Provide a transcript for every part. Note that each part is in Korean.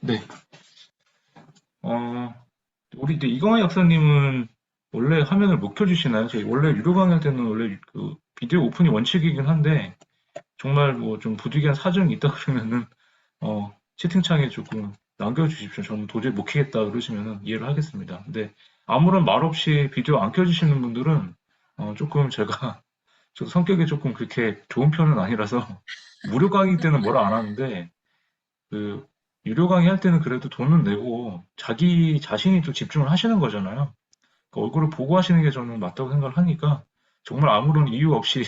네. 어, 우리 이제 이광희 역사님은 원래 화면을 못 켜주시나요? 저희 원래 유료 강의할 때는 원래 그 비디오 오픈이 원칙이긴 한데 정말 뭐 좀 부득이한 사정이 있다 그러면은 채팅창에 조금 남겨주십시오. 저는 도저히 못 키겠다 그러시면은 이해를 하겠습니다. 근데 아무런 말 없이 비디오 안 켜주시는 분들은 조금 제가 저도 성격이 조금 그렇게 좋은 편은 아니라서 무료 강의 때는 뭐라 안 하는데 그 유료 강의 할 때는 그래도 돈은 내고 자기 자신이 또 집중을 하시는 거잖아요. 그 얼굴을 보고 하시는 게 저는 맞다고 생각을 하니까 정말 아무런 이유 없이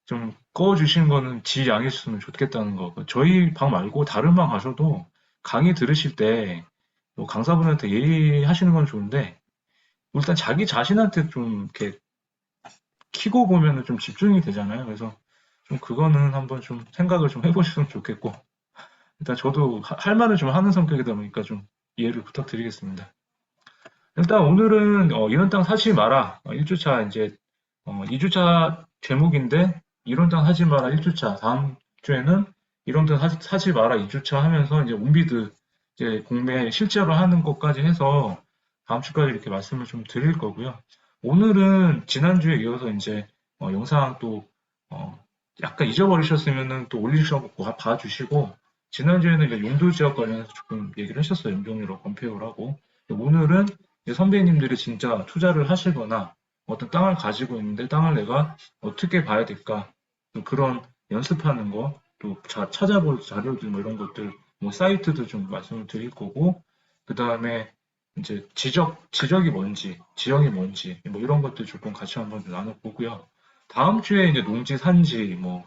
좀 꺼주시는 거는 지양해 주셨으면 좋겠다는 거. 저희 방 말고 다른 방 가셔도 강의 들으실 때 뭐 강사분한테 예의하시는 건 좋은데 일단 자기 자신한테 좀 이렇게 키고 보면은 좀 집중이 되잖아요. 그래서 좀 그거는 한번 좀 생각을 좀 해보셨으면 좋겠고 일단 저도 할 말을 좀 하는 성격이다 보니까 좀 이해를 부탁드리겠습니다. 일단 오늘은 이런 땅 사지 마라. 1주차 이제 2주차 제목인데 이런 땅 사지 마라 1주차. 다음 주에는 이런 땅 사지 마라 2주차 하면서 이제 온비드 이제 공매 실제로 하는 것까지 해서 다음 주까지 이렇게 말씀을 좀 드릴 거고요. 오늘은 지난주에 이어서 이제 영상 또 어, 약간 잊어버리셨으면은 또 올리셔서 봐주시고 지난주에는 이제 용도 지역 관련해서 조금 얘기를 하셨어요. 용적률로 검표를 하고 오늘은 이제 선배님들이 진짜 투자를 하시거나 어떤 땅을 가지고 있는데 땅을 내가 어떻게 봐야 될까? 또 그런 연습하는 거, 또 찾아볼 자료들 뭐 이런 것들, 뭐 사이트도 좀 말씀을 드릴 거고, 그 다음에 이제 지적이 뭔지, 지형이 뭔지, 뭐 이런 것들 조금 같이 한번 나눠보고요. 다음 주에 이제 농지, 산지, 뭐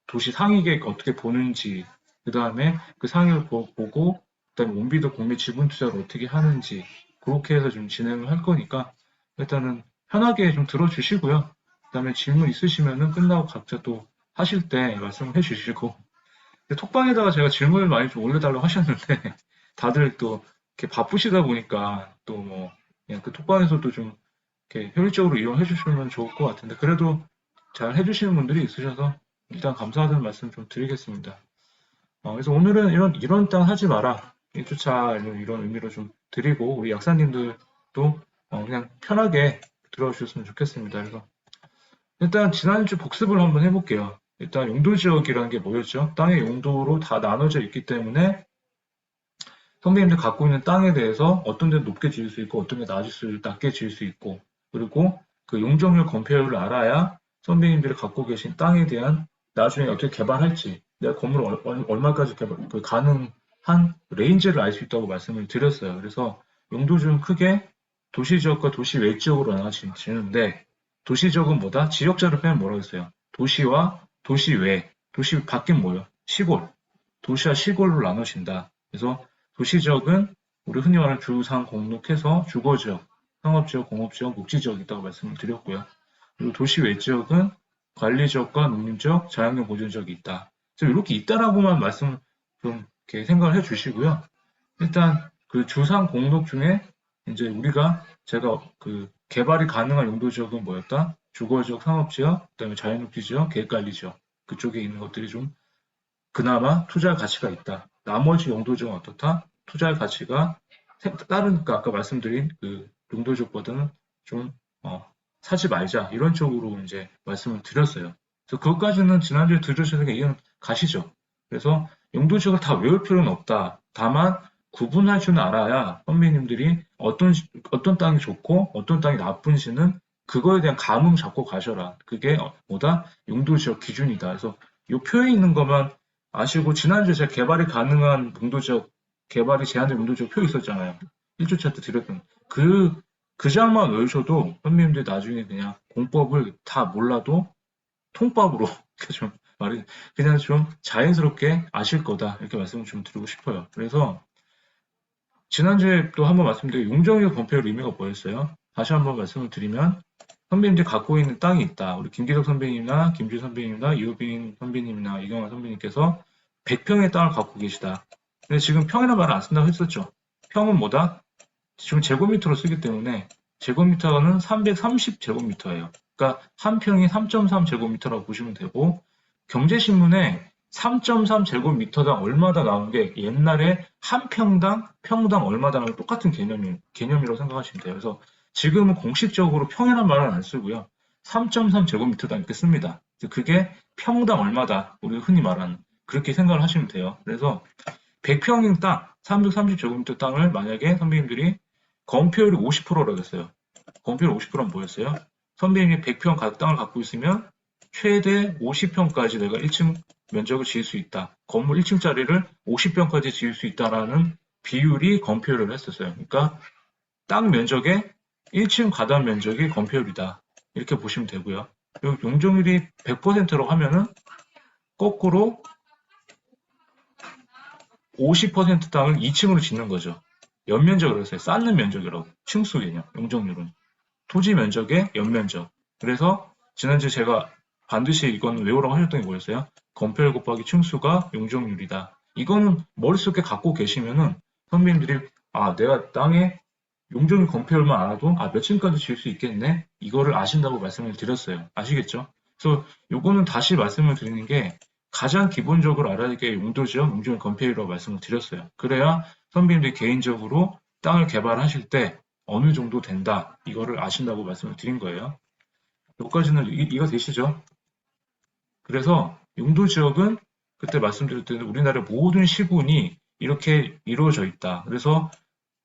도시 상위계획 어떻게 보는지, 그 다음에 그 상위를 보고, 그 다음에 온비도 공매 지분 투자를 어떻게 하는지, 그렇게 해서 좀 진행을 할 거니까, 일단은 편하게 좀 들어주시고요. 그 다음에 질문 있으시면은 끝나고 각자 또 하실 때 말씀을 해주시고, 톡방에다가 제가 질문을 많이 좀 올려달라고 하셨는데, 다들 또 이렇게 바쁘시다 보니까, 또 뭐, 그냥 그 톡방에서도 좀 이렇게 효율적으로 이용해 주시면 좋을 것 같은데, 그래도 잘 해주시는 분들이 있으셔서 일단 감사하다는 말씀 좀 드리겠습니다. 그래서 오늘은 이런 땅 하지 마라. 1주차 이런 의미로 좀 드리고, 우리 약사님들도 그냥 편하게 들어주셨으면 좋겠습니다. 그래서 일단 지난주 복습을 한번 해볼게요. 일단 용도 지역이라는 게 뭐였죠? 땅의 용도로 다 나눠져 있기 때문에 선배님들 갖고 있는 땅에 대해서 어떤 데는 높게 지을 수 있고 어떤 게 낮게 지을 수 있고 그리고 그 용적률 검표율을 알아야 선배님들이 갖고 계신 땅에 대한 나중에 어떻게 개발할지 내가 건물을 얼마까지 개발 가능한 레인지를 알 수 있다고 말씀을 드렸어요. 그래서 용도주는 크게 도시지역과 도시 외 지역으로 나눠지는데 도시지역은 뭐다? 지역자를 빼면 뭐라고 했어요? 도시와 도시 외, 도시 밖엔 뭐예요? 시골, 도시와 시골로 나눠진다. 그래서 도시지역은 우리 흔히 말하는 주상 공록해서 주거지역, 상업지역, 공업지역, 녹지지역이 있다고 말씀을 드렸고요. 그리고 도시 외지역은 관리지역과 농림지역, 자연경 보존지역이 있다. 그래서 이렇게 있다라고만 말씀 좀 이렇게 생각을 해주시고요. 일단 그 주상 공록 중에 이제 제가 그 개발이 가능한 용도지역은 뭐였다? 주거지역, 상업지역, 그다음에 자연녹지지역, 계획관리지역 그쪽에 있는 것들이 좀 그나마 투자할 가치가 있다. 나머지 용도지역은 어떻다? 투자할 가치가 다르니까 아까 말씀드린 그 용도지역보다는 좀 사지 말자 이런 쪽으로 이제 말씀을 드렸어요. 그래서 그것까지는 지난주에 들으셔서 이해는 가시죠. 그래서 용도지역을 다 외울 필요는 없다. 다만 구분할 줄 알아야 선배님들이 어떤 땅이 좋고 어떤 땅이 나쁜지는 그거에 대한 감흥 잡고 가셔라. 그게 뭐다? 용도지역 기준이다. 그래서 이 표에 있는 것만 아시고 지난주에 제가 개발이 가능한 용도지역, 개발이 제한된 용도지역 표 있었잖아요. 1주차 때 드렸던 그 장만 외우셔도 선배님들 나중에 그냥 공법을 다 몰라도 통밥으로 좀 말이 그냥 좀 자연스럽게 아실 거다 이렇게 말씀을 좀 드리고 싶어요. 그래서 지난주에 또 한번 말씀드린 용적률 검표율 의미가 뭐였어요? 다시 한번 말씀을 드리면 선배님들이 갖고 있는 땅이 있다. 우리 김기석 선배님이나 김주 선배님이나 이호빈 선배님이나 이경환 선배님께서 100평의 땅을 갖고 계시다. 근데 지금 평이라는 말을 안 쓴다고 했었죠. 평은 뭐다? 지금 제곱미터로 쓰기 때문에 제곱미터는 330제곱미터예요. 그러니까 한 평이 3.3제곱미터라고 보시면 되고 경제신문에 3.3제곱미터당 얼마다 나온 게 옛날에 한 평당 얼마다랑 똑같은 개념이라고 생각하시면 돼요. 그래서 지금은 공식적으로 평이란 말은 안 쓰고요. 3.3제곱미터당 이렇게 씁니다. 그게 평당 얼마다 우리가 흔히 말하는 그렇게 생각을 하시면 돼요. 그래서 100평인 땅, 330제곱미터 땅을 만약에 선배님들이 건폐율이 50%라고 했어요. 건폐율 50%는 뭐였어요? 선배님이 100평 땅을 갖고 있으면 최대 50평까지 내가 1층 면적을 지을 수 있다. 건물 1층짜리를 50평까지 지을 수 있다라는 비율이 건폐율을 했었어요. 그러니까 땅 면적의 1층 가담 면적이 건폐율이다. 이렇게 보시면 되고요. 그리고 용적률이 100%라고 하면은 거꾸로 50% 땅을 2층으로 짓는 거죠. 연면적으로 했어요. 쌓는 면적이라고. 층수 개념, 용적률은. 토지 면적의 연면적. 그래서 지난주에 제가 반드시 이건 외우라고 하셨던 게 뭐였어요? 건폐율 곱하기 층수가 용적률이다. 이거는 머릿속에 갖고 계시면은 선배님들이 내가 땅에 용적률 건폐율만 알아도 몇 층까지 지을 수 있겠네? 이거를 아신다고 말씀을 드렸어요. 아시겠죠? 그래서 요거는 다시 말씀을 드리는 게 가장 기본적으로 알아야 될 게 용도지역, 용적률 건폐율이라고 말씀을 드렸어요. 그래야 선배님들이 개인적으로 땅을 개발하실 때 어느 정도 된다. 이거를 아신다고 말씀을 드린 거예요. 여기까지는 이해가 되시죠? 그래서 용도지역은 그때 말씀드렸던 우리나라 모든 시군이 이렇게 이루어져 있다. 그래서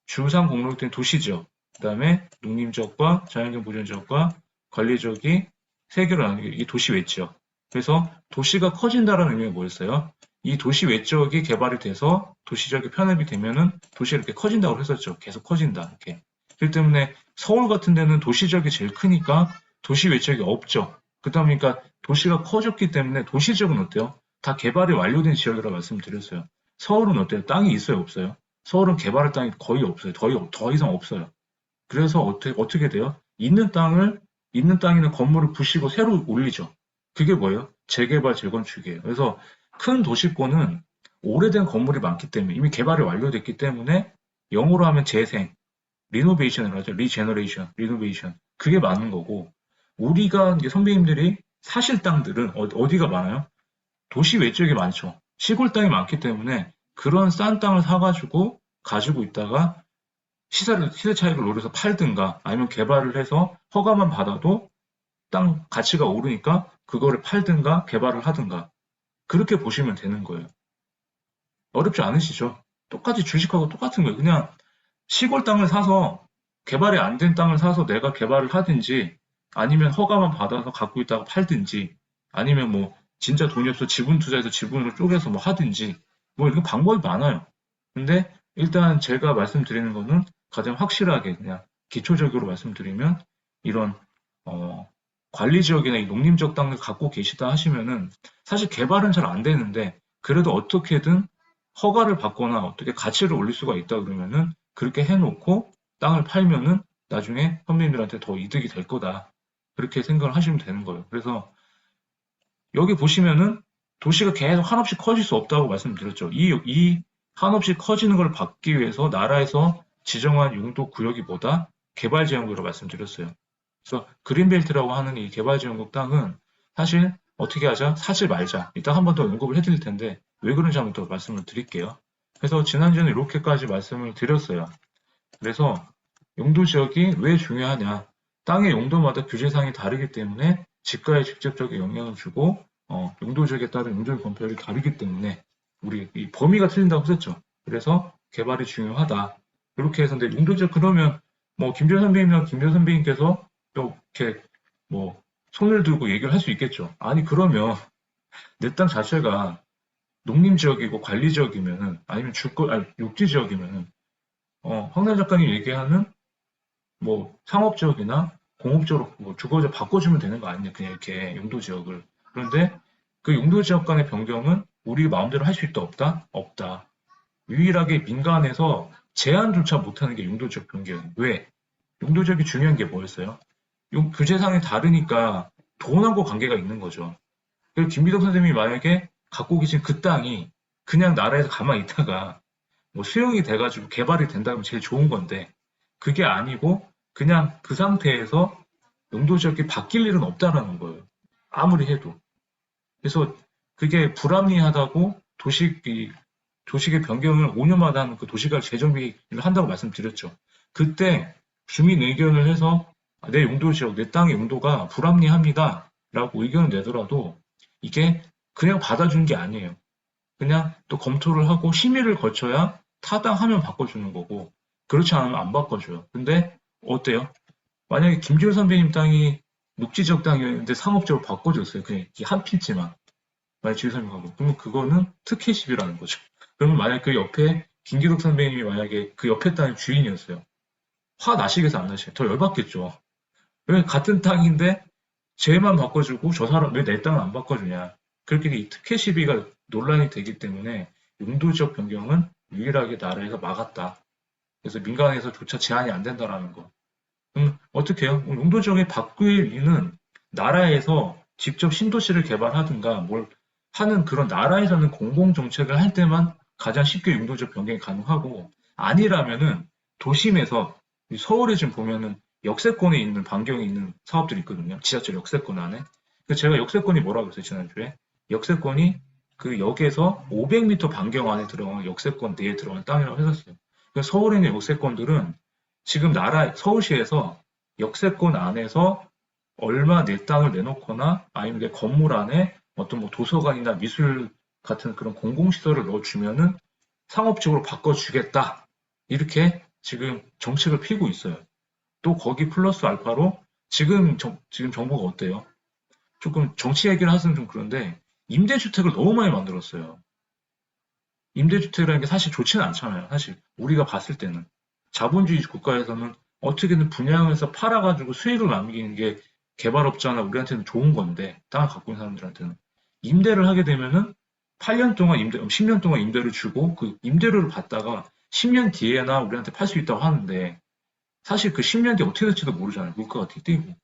주상 공로된 도시지역, 그 다음에 농림지역과 자연경 보존지역과 관리지역이 세 개로 나누는 게 이게 도시 외지역. 그래서 도시가 커진다는 의미가 뭐였어요? 이 도시 외지역이 개발이 돼서 도시지역이 편입이 되면은 도시가 이렇게 커진다고 했었죠. 계속 커진다. 이렇게. 그렇기 때문에 서울 같은 데는 도시지역이 제일 크니까 도시 외지역이 없죠. 그러다 보니까 도시가 커졌기 때문에 도시지역은 어때요? 다 개발이 완료된 지역이라고 말씀드렸어요. 서울은 어때요? 땅이 있어요? 없어요? 서울은 개발할 땅이 거의 없어요. 더 이상 없어요. 그래서 어떻게 돼요? 있는 땅에는 건물을 부시고 새로 올리죠. 그게 뭐예요? 재개발, 재건축이에요. 그래서 큰 도시권은 오래된 건물이 많기 때문에 이미 개발이 완료됐기 때문에 영어로 하면 재생, 리노베이션을 하죠. 리제너레이션, 리노베이션. 그게 많은 거고 우리가 이제 선배님들이 사실 땅들은 어디가 많아요? 도시 외쪽이 많죠. 시골 땅이 많기 때문에 그런 싼 땅을 사가지고 가지고 있다가 시세 차익을 노려서 팔든가 아니면 개발을 해서 허가만 받아도 땅 가치가 오르니까 그거를 팔든가 개발을 하든가 그렇게 보시면 되는 거예요. 어렵지 않으시죠? 똑같이 주식하고 똑같은 거예요. 그냥 시골 땅을 사서 개발이 안 된 땅을 사서 내가 개발을 하든지 아니면 허가만 받아서 갖고 있다가 팔든지 아니면 뭐 진짜 돈이 없어 지분 투자해서 지분을 쪼개서 뭐 하든지 뭐 이런 방법이 많아요. 근데 일단 제가 말씀드리는 거는 가장 확실하게 그냥 기초적으로 말씀드리면 이런 관리 지역이나 이 농림지역 땅을 갖고 계시다 하시면은 사실 개발은 잘 안 되는데 그래도 어떻게든 허가를 받거나 어떻게 가치를 올릴 수가 있다 그러면은 그렇게 해놓고 땅을 팔면은 나중에 선배님들한테 더 이득이 될 거다. 그렇게 생각을 하시면 되는 거예요. 그래서 여기 보시면은 도시가 계속 한없이 커질 수 없다고 말씀드렸죠. 이 한없이 커지는 걸 막기 위해서 나라에서 지정한 용도 구역이 뭐다? 개발지역으로 말씀드렸어요. 그래서 그린벨트라고 하는 이 개발지역국 땅은 사실 어떻게 하자? 사지 말자. 이따 한 번 더 언급을 해드릴 텐데 왜 그런지 한번 더 말씀을 드릴게요. 그래서 지난주에는 이렇게까지 말씀을 드렸어요. 그래서 용도 지역이 왜 중요하냐? 땅의 용도마다 규제사항이 다르기 때문에 집가에 직접적인 영향을 주고 용도 지역에 따른 용도의 건폐율이 다르기 때문에 우리 이 범위가 틀린다고 했었죠. 그래서 개발이 중요하다. 이렇게 해서 근데 용도 지역 그러면 뭐 김재현 선배님이랑 김재현 선배님께서 또 이렇게 뭐 손을 들고 얘기를 할 수 있겠죠. 아니 그러면 내 땅 자체가 농림지역이고 관리지역이면은 아니면 육지지역이면은 황달 작가님 얘기하는 뭐 상업지역이나 공업지역으로 뭐 주거지역 바꿔주면 되는 거 아니냐 그냥 이렇게 용도지역을. 그런데 그 용도지역 간의 변경은 우리 마음대로 할 수 있다 없다? 없다. 유일하게 민간에서 제한조차 못하는 게 용도지역 변경. 왜? 용도지역이 중요한 게 뭐였어요? 규제상이 다르니까 돈하고 관계가 있는 거죠. 그리고 김비덕 선생님이 만약에 갖고 계신 그 땅이 그냥 나라에서 가만히 있다가 뭐 수용이 돼가지고 개발이 된다면 제일 좋은 건데 그게 아니고 그냥 그 상태에서 용도지역이 바뀔 일은 없다라는 거예요. 아무리 해도. 그래서 그게 불합리하다고 도식의 변경을 5년마다 하는 그 도시가를 재정비를 한다고 말씀드렸죠. 그때 주민 의견을 해서 내 용도 지역, 내 땅의 용도가 불합리합니다. 라고 의견을 내더라도 이게 그냥 받아주는 게 아니에요. 그냥 또 검토를 하고 심의를 거쳐야 타당하면 바꿔주는 거고 그렇지 않으면 안 바꿔줘요. 근데 어때요? 만약에 김지호 선배님 땅이 녹지지역 땅이었는데 상업적으로 바꿔줬어요. 그냥 한 필지만. 만약 지호 선배님하고. 그러면 그거는 특혜 시비라는 거죠. 그러면 만약 그 옆에 김기덕 선배님이 만약에 그 옆에 땅의 주인이었어요. 화 나시겠어 안 나시겠어요? 더 열받겠죠. 왜 같은 땅인데 쟤만 바꿔주고 저 사람 왜 내 땅을 안 바꿔주냐. 그렇게 이 특혜 시비가 논란이 되기 때문에 용도지역 변경은 유일하게 나라에서 막았다. 그래서 민간에서조차 제한이 안 된다라는 거. 어떻게 해요? 용도지역에 바꿀 이유는 나라에서 직접 신도시를 개발하든가 뭘 하는 그런 나라에서는 공공정책을 할 때만 가장 쉽게 용도지역 변경이 가능하고 아니라면은 도심에서 서울에 지금 보면은 역세권에 있는 반경에 있는 사업들이 있거든요. 지하철 역세권 안에. 제가 역세권이 뭐라고 했어요, 지난주에? 역세권이 그 역에서 500m 반경 안에 들어가는 역세권 내에 들어가는 땅이라고 했었어요. 그러니까 서울에 있는 역세권들은 지금 서울시에서 역세권 안에서 얼마 내 땅을 내놓거나 아니면 내 건물 안에 어떤 뭐 도서관이나 미술 같은 그런 공공시설을 넣어주면은 상업적으로 바꿔주겠다. 이렇게 지금 정책을 피고 있어요. 또 거기 플러스 알파로 지금 정부가 어때요? 조금 정치 얘기를 하시면 좀 그런데 임대주택을 너무 많이 만들었어요. 임대주택이라는 게 사실 좋지는 않잖아요. 사실 우리가 봤을 때는 자본주의 국가에서는 어떻게든 분양해서 팔아가지고 수익을 남기는 게 개발업자나 우리한테는 좋은 건데 땅을 갖고 있는 사람들한테는 임대를 하게 되면은 8년 동안 10년 동안 임대를 주고 그 임대료를 받다가 10년 뒤에나 우리한테 팔 수 있다고 하는데 사실 그 10년 뒤에 어떻게 될지도 모르잖아요. 물가가 뛰고.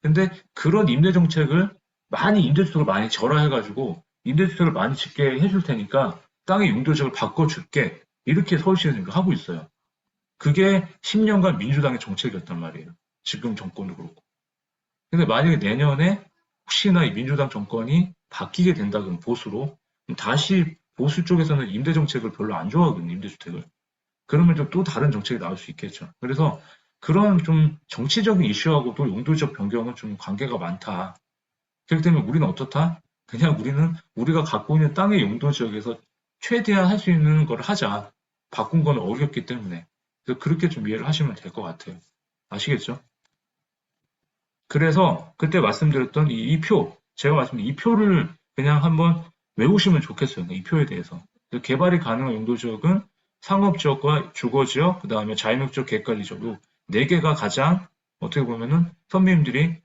근데 그런 임대주택을 많이 절하해가지고 임대주택을 많이 짓게 해줄 테니까 땅의 용도지역을 바꿔줄게. 이렇게 서울시는 지금 하고 있어요. 그게 10년간 민주당의 정책이었단 말이에요. 지금 정권도 그렇고. 근데 만약에 내년에 혹시나 이 민주당 정권이 바뀌게 된다 그러면 보수로 그럼 다시 보수 쪽에서는 임대 정책을 별로 안 좋아하거든요. 임대주택을. 그러면 좀 또 다른 정책이 나올 수 있겠죠. 그래서 그런 좀 정치적인 이슈하고도 용도적 변경은 좀 관계가 많다. 그렇기 때문에 우리는 어떻다? 그냥 우리는 우리가 갖고 있는 땅의 용도 지역에서 최대한 할 수 있는 걸 하자. 바꾼 건 어렵기 때문에. 그래서 그렇게 좀 이해를 하시면 될 것 같아요. 아시겠죠? 그래서 그때 말씀드렸던 이 표, 제가 말씀드린 이 표를 그냥 한번 외우시면 좋겠어요. 이 표에 대해서. 개발이 가능한 용도 지역은 상업지역과 주거지역, 그 다음에 자연목적 계획관리지역, 요 네 개가 가장 어떻게 보면은 선배님들이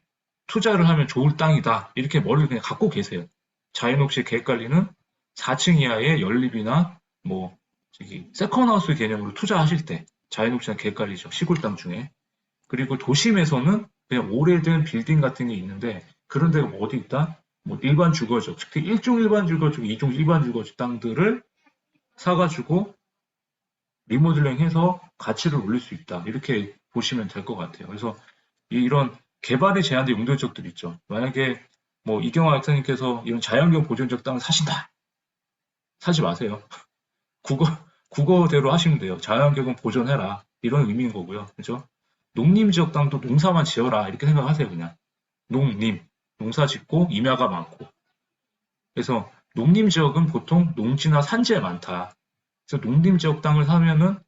투자를 하면 좋을 땅이다. 이렇게 머리를 그냥 갖고 계세요. 자연옥실 계획관리는 4층 이하의 연립이나 뭐 저기 세컨하우스 개념으로 투자하실 때 자연옥실 계획관리죠. 시골 땅 중에. 그리고 도심에서는 그냥 오래된 빌딩 같은 게 있는데 그런 데가 뭐 어디 있다? 뭐 일반 주거지역, 특히 1종 일반 주거지역, 2종 일반 주거지역 땅들을 사가지고 리모델링해서 가치를 올릴 수 있다. 이렇게 보시면 될 것 같아요. 그래서 이런 개발이 제한된 용도지역들 있죠. 만약에 뭐 이경화 학생님께서 이런 자연경 보존지역 땅을 사신다. 사지 마세요. 국어대로 하시면 돼요. 자연경은 보존해라. 이런 의미인 거고요. 그죠? 농림지역 땅도 농사만 지어라. 이렇게 생각하세요. 그냥. 농림. 농사 짓고 임야가 많고. 그래서 농림지역은 보통 농지나 산지에 많다. 그래서 농림지역 땅을 사면은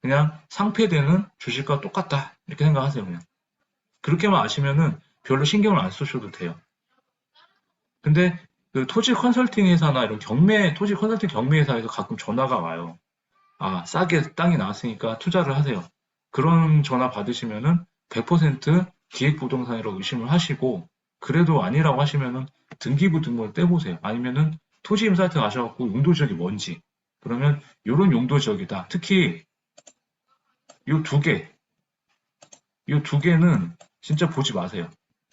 그냥 상폐되는 주식과 똑같다. 이렇게 생각하세요. 그냥. 그렇게만 아시면은 별로 신경을 안 쓰셔도 돼요. 근데 그 토지 컨설팅 회사나 이런 토지 컨설팅 경매 회사에서 가끔 전화가 와요. 아, 싸게 땅이 나왔으니까 투자를 하세요. 그런 전화 받으시면은 100% 기획부동산이라고 의심을 하시고, 그래도 아니라고 하시면은 등기부 등본을 떼보세요. 아니면은 토지임 사이트 가셔갖고 용도지역이 뭔지. 그러면 이런 용도지역이다. 특히 이 두 개는 진짜 보지 마세요.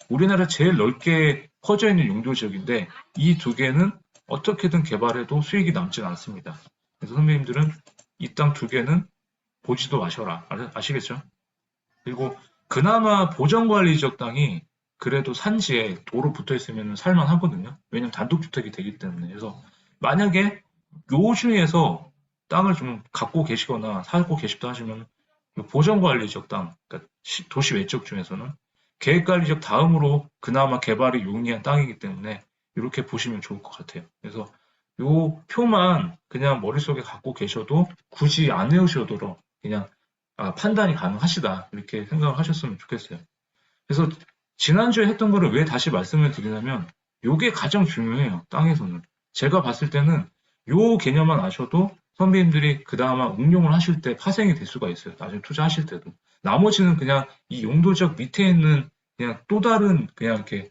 우리나라 제일 넓게 퍼져 있는 용도 지역인데 이 두 개는 어떻게든 개발해도 수익이 남지 않습니다. 그래서 선배님들은 이 땅 두 개는 보지도 마셔라. 아시겠죠? 그리고 그나마 보전관리 지역 땅이 그래도 산지에 도로 붙어 있으면 살만하거든요. 왜냐면 단독주택이 되기 때문에. 그래서 만약에 요 중에서 땅을 좀 갖고 계시거나 사고 계십다 하시면 보전관리지역 땅, 그러니까 도시 외적 중에서는 계획관리지역 다음으로 그나마 개발이 용이한 땅이기 때문에 이렇게 보시면 좋을 것 같아요. 그래서 요 표만 그냥 머릿속에 갖고 계셔도 굳이 안 외우셔도 그냥 판단이 가능하시다 이렇게 생각을 하셨으면 좋겠어요. 그래서 지난주에 했던 거를 왜 다시 말씀을 드리냐면 요게 가장 중요해요. 땅에서는. 제가 봤을 때는 요 개념만 아셔도 선배님들이 그 다음에 응용을 하실 때 파생이 될 수가 있어요. 나중에 투자하실 때도. 나머지는 그냥 이 용도지역 밑에 있는 그냥 또 다른 그냥 이렇게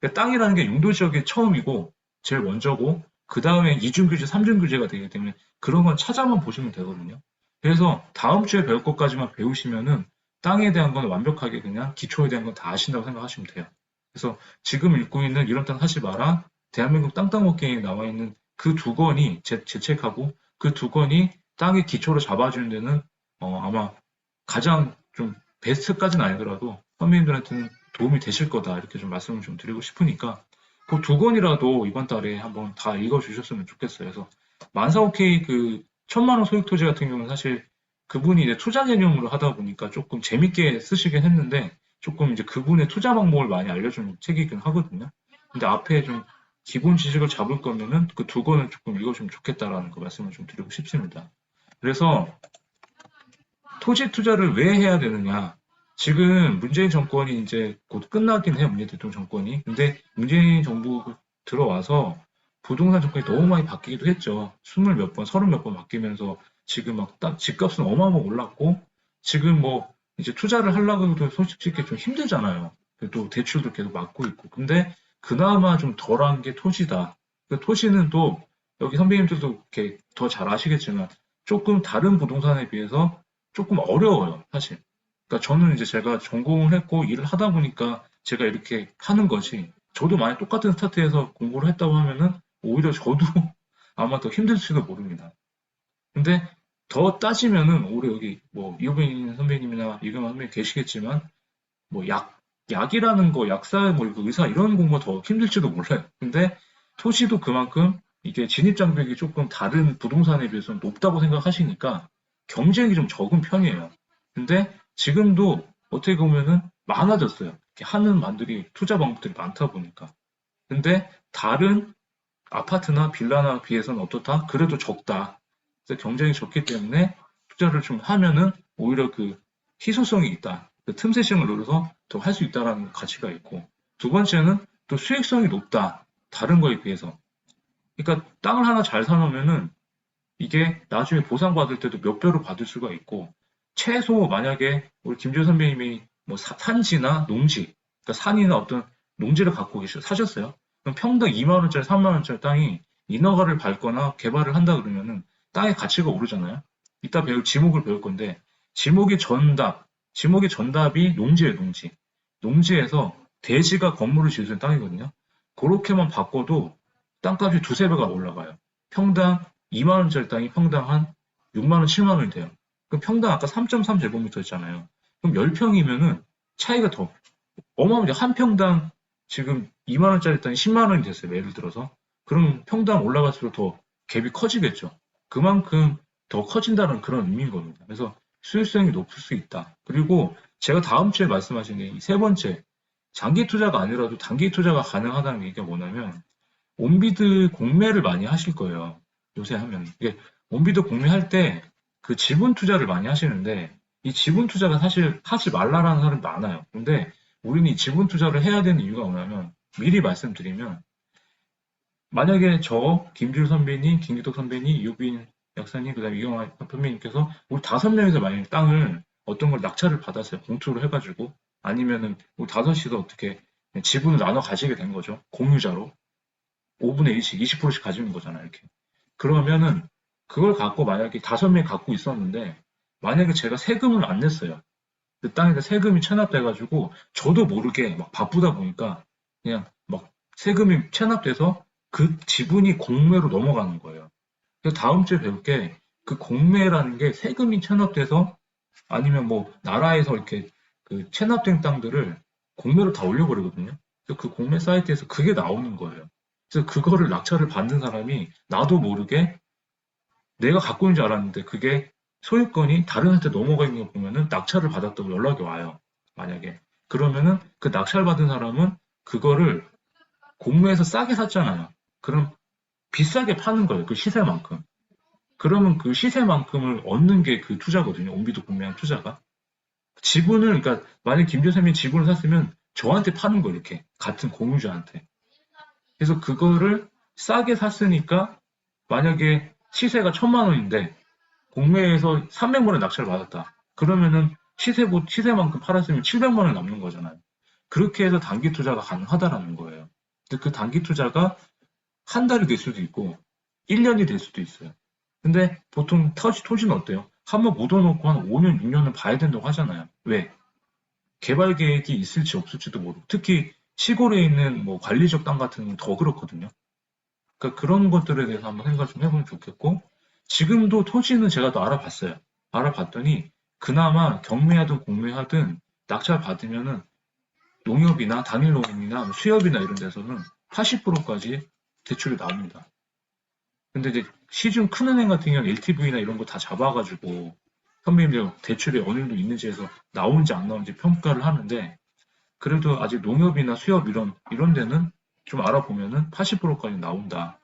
그러니까 땅이라는 게 용도지역의 처음이고 제일 먼저고 그 다음에 이중규제, 삼중규제가 되기 때문에 그런 건 찾아만 보시면 되거든요. 그래서 다음 주에 배울 것까지만 배우시면은 땅에 대한 건 완벽하게 그냥 기초에 대한 건 다 아신다고 생각하시면 돼요. 그래서 지금 읽고 있는 이런 땅 사지 마라, 대한민국 땅땅먹기에 나와 있는 그 두 권이 제 책하고 그 두 권이 땅의 기초를 잡아주는 데는 아마 가장 좀 베스트까지는 아니더라도 선배님들한테는 도움이 되실 거다 이렇게 좀 말씀을 좀 드리고 싶으니까 그 두 권이라도 이번 달에 한번 다 읽어주셨으면 좋겠어요. 그래서 만사오케이 그 1,000만 원 소액 토지 같은 경우는 사실 그분이 이제 투자 개념으로 하다 보니까 조금 재밌게 쓰시긴 했는데 조금 이제 그분의 투자 방법을 많이 알려주는 책이긴 하거든요. 근데 앞에 좀 기본 지식을 잡을 거면은 그 두 권을 조금 읽어주면 좋겠다라는 그 말씀을 좀 드리고 싶습니다. 그래서 토지 투자를 왜 해야 되느냐? 지금 문재인 정권이 이제 곧 끝나긴 해요. 문재인 대통령 정권이. 근데 문재인 정부 들어와서 부동산 정권이 너무 많이 바뀌기도 했죠. 20몇 번, 30몇 번 바뀌면서 지금 막 딱 집값은 어마어마하게 올랐고 지금 뭐 이제 투자를 하려고 해도 솔직히 좀 힘들잖아요. 또 대출도 계속 막고 있고. 근데 그나마 좀 덜한 게 토지다. 그 토지는 또 여기 선배님들도 이렇게 더 잘 아시겠지만 조금 다른 부동산에 비해서 조금 어려워요, 사실. 그러니까 저는 이제 제가 전공을 했고 일을 하다 보니까 제가 이렇게 하는 거지. 저도 만약 똑같은 스타트에서 공부를 했다고 하면은 오히려 저도 아마 더 힘들지도 모릅니다. 근데 더 따지면은 오히려 여기 뭐 이호빈 선배님이나 이경환 선배님 계시겠지만 뭐 약이라는 거, 약사, 뭐 의사 이런 공부가 더 힘들지도 몰라요. 근데 토지도 그만큼 이게 진입장벽이 조금 다른 부동산에 비해서는 높다고 생각하시니까 경쟁이 좀 적은 편이에요. 근데 지금도 어떻게 보면은 많아졌어요. 이렇게 하는 만들이 투자 방법들이 많다 보니까. 근데 다른 아파트나 빌라나 비해서는 어떻다? 그래도 적다. 그래서 경쟁이 적기 때문에 투자를 좀 하면은 오히려 그 희소성이 있다. 그 틈새 시장을 노려서 더 할 수 있다라는 가치가 있고 두 번째는 또 수익성이 높다. 다른 거에 비해서. 그러니까 땅을 하나 잘 사놓으면은 이게 나중에 보상받을 때도 몇 배로 받을 수가 있고 최소 만약에 우리 김지호 선배님이 뭐 산지나 농지, 그러니까 산이나 어떤 농지를 갖고 사셨어요. 그럼 평당 2만 원짜리, 3만 원짜리 땅이 인허가를 밟거나 개발을 한다 그러면은 땅의 가치가 오르잖아요. 이따 배울 지목을 배울 건데 지목의 전답이 농지예요, 농지. 농지에서 대지가 건물을 지을 수 있는 땅이거든요. 그렇게만 바꿔도 땅값이 두세 배가 올라가요. 평당 2만 원짜리 땅이 평당 한 6만 원, 7만 원이 돼요. 그럼 평당 아까 3.3 제곱미터였잖아요. 그럼 10평이면은 차이가 더 어마어마하게 한 평당 지금 2만 원짜리 땅이 10만 원이 됐어요. 예를 들어서. 그럼 평당 올라갈수록 더 갭이 커지겠죠. 그만큼 더 커진다는 그런 의미인 겁니다. 그래서 수익성이 높을 수 있다. 그리고 제가 다음 주에 말씀하신 게 세 번째, 장기 투자가 아니라도 단기 투자가 가능하다는 얘기가 뭐냐면 온비드 공매를 많이 하실 거예요. 요새 하면. 이게 온비드 공매할 때 그 지분 투자를 많이 하시는데 이 지분 투자가 사실 하지 말라라는 사람이 많아요. 근데 우리는 이 지분 투자를 해야 되는 이유가 뭐냐면 미리 말씀드리면 만약에 저, 김주일 선배님, 김기덕 선배님, 이우빈 약사님, 그 다음에 이경화 선배님께서 우리 5명에서 만약에 땅을 어떤 걸 낙찰을 받았어요. 공투를 해가지고 아니면은 우리 다섯이서 어떻게 지분을 나눠 가지게 된 거죠. 공유자로. 5분의 1씩, 20%씩 가지는 거잖아요, 이렇게. 그러면은, 그걸 갖고 만약에 5명이 갖고 있었는데, 만약에 제가 세금을 안 냈어요. 그 땅에다 세금이 체납돼가지고, 저도 모르게 막 바쁘다 보니까, 그냥 막 세금이 체납돼서 그 지분이 공매로 넘어가는 거예요. 그래서 다음 주에 배울 게, 그 공매라는 게 세금이 체납돼서, 아니면 뭐, 나라에서 이렇게 그 체납된 땅들을 공매로 다 올려버리거든요. 그래서 그 공매 사이트에서 그게 나오는 거예요. 그래서 그거를 낙찰을 받는 사람이 나도 모르게 내가 갖고 있는 줄 알았는데 그게 소유권이 다른 한테 넘어가 있는 거 보면은 낙찰을 받았다고 연락이 와요. 만약에. 그러면은 그 낙찰 받은 사람은 그거를 공매에서 싸게 샀잖아요. 그럼 비싸게 파는 거예요. 그 시세만큼. 그러면 그 시세만큼을 얻는 게 그 투자거든요. 온비도 공매한 투자가. 지분을, 그러니까 만약 김재삼이 지분을 샀으면 저한테 파는 거예요. 이렇게. 같은 공유자한테. 그래서 그거를 싸게 샀으니까 만약에 시세가 1,000만 원인데 공매에서 300만 원 낙찰을 받았다. 그러면은 시세만큼 팔았으면 700만 원 남는 거잖아요. 그렇게 해서 단기 투자가 가능하다라는 거예요. 근데 그 단기 투자가 한 달이 될 수도 있고 1년이 될 수도 있어요. 근데 보통 토지는 어때요? 한번 묻어놓고 한 5년, 6년은 봐야 된다고 하잖아요. 왜? 개발 계획이 있을지 없을지도 모르고 특히 시골에 있는 뭐 관리적 땅 같은 경우는 더 그렇거든요. 그러니까 그런 것들에 대해서 한번 생각 좀 해보면 좋겠고 지금도 토지는 제가 또 알아봤어요. 알아봤더니 그나마 경매하든 공매하든 낙찰 받으면은 농협이나 단일농협이나 뭐 수협이나 이런 데서는 80%까지 대출이 나옵니다. 근데 이제 시중 큰 은행 같은 경우는 LTV나 이런 거 다 잡아가지고 선배님들 대출이 어느 정도 있는지 해서 나오는지 안 나오는지 평가를 하는데 그래도 아직 농협이나 수협 이런 데는 좀 알아보면은 80%까지 나온다.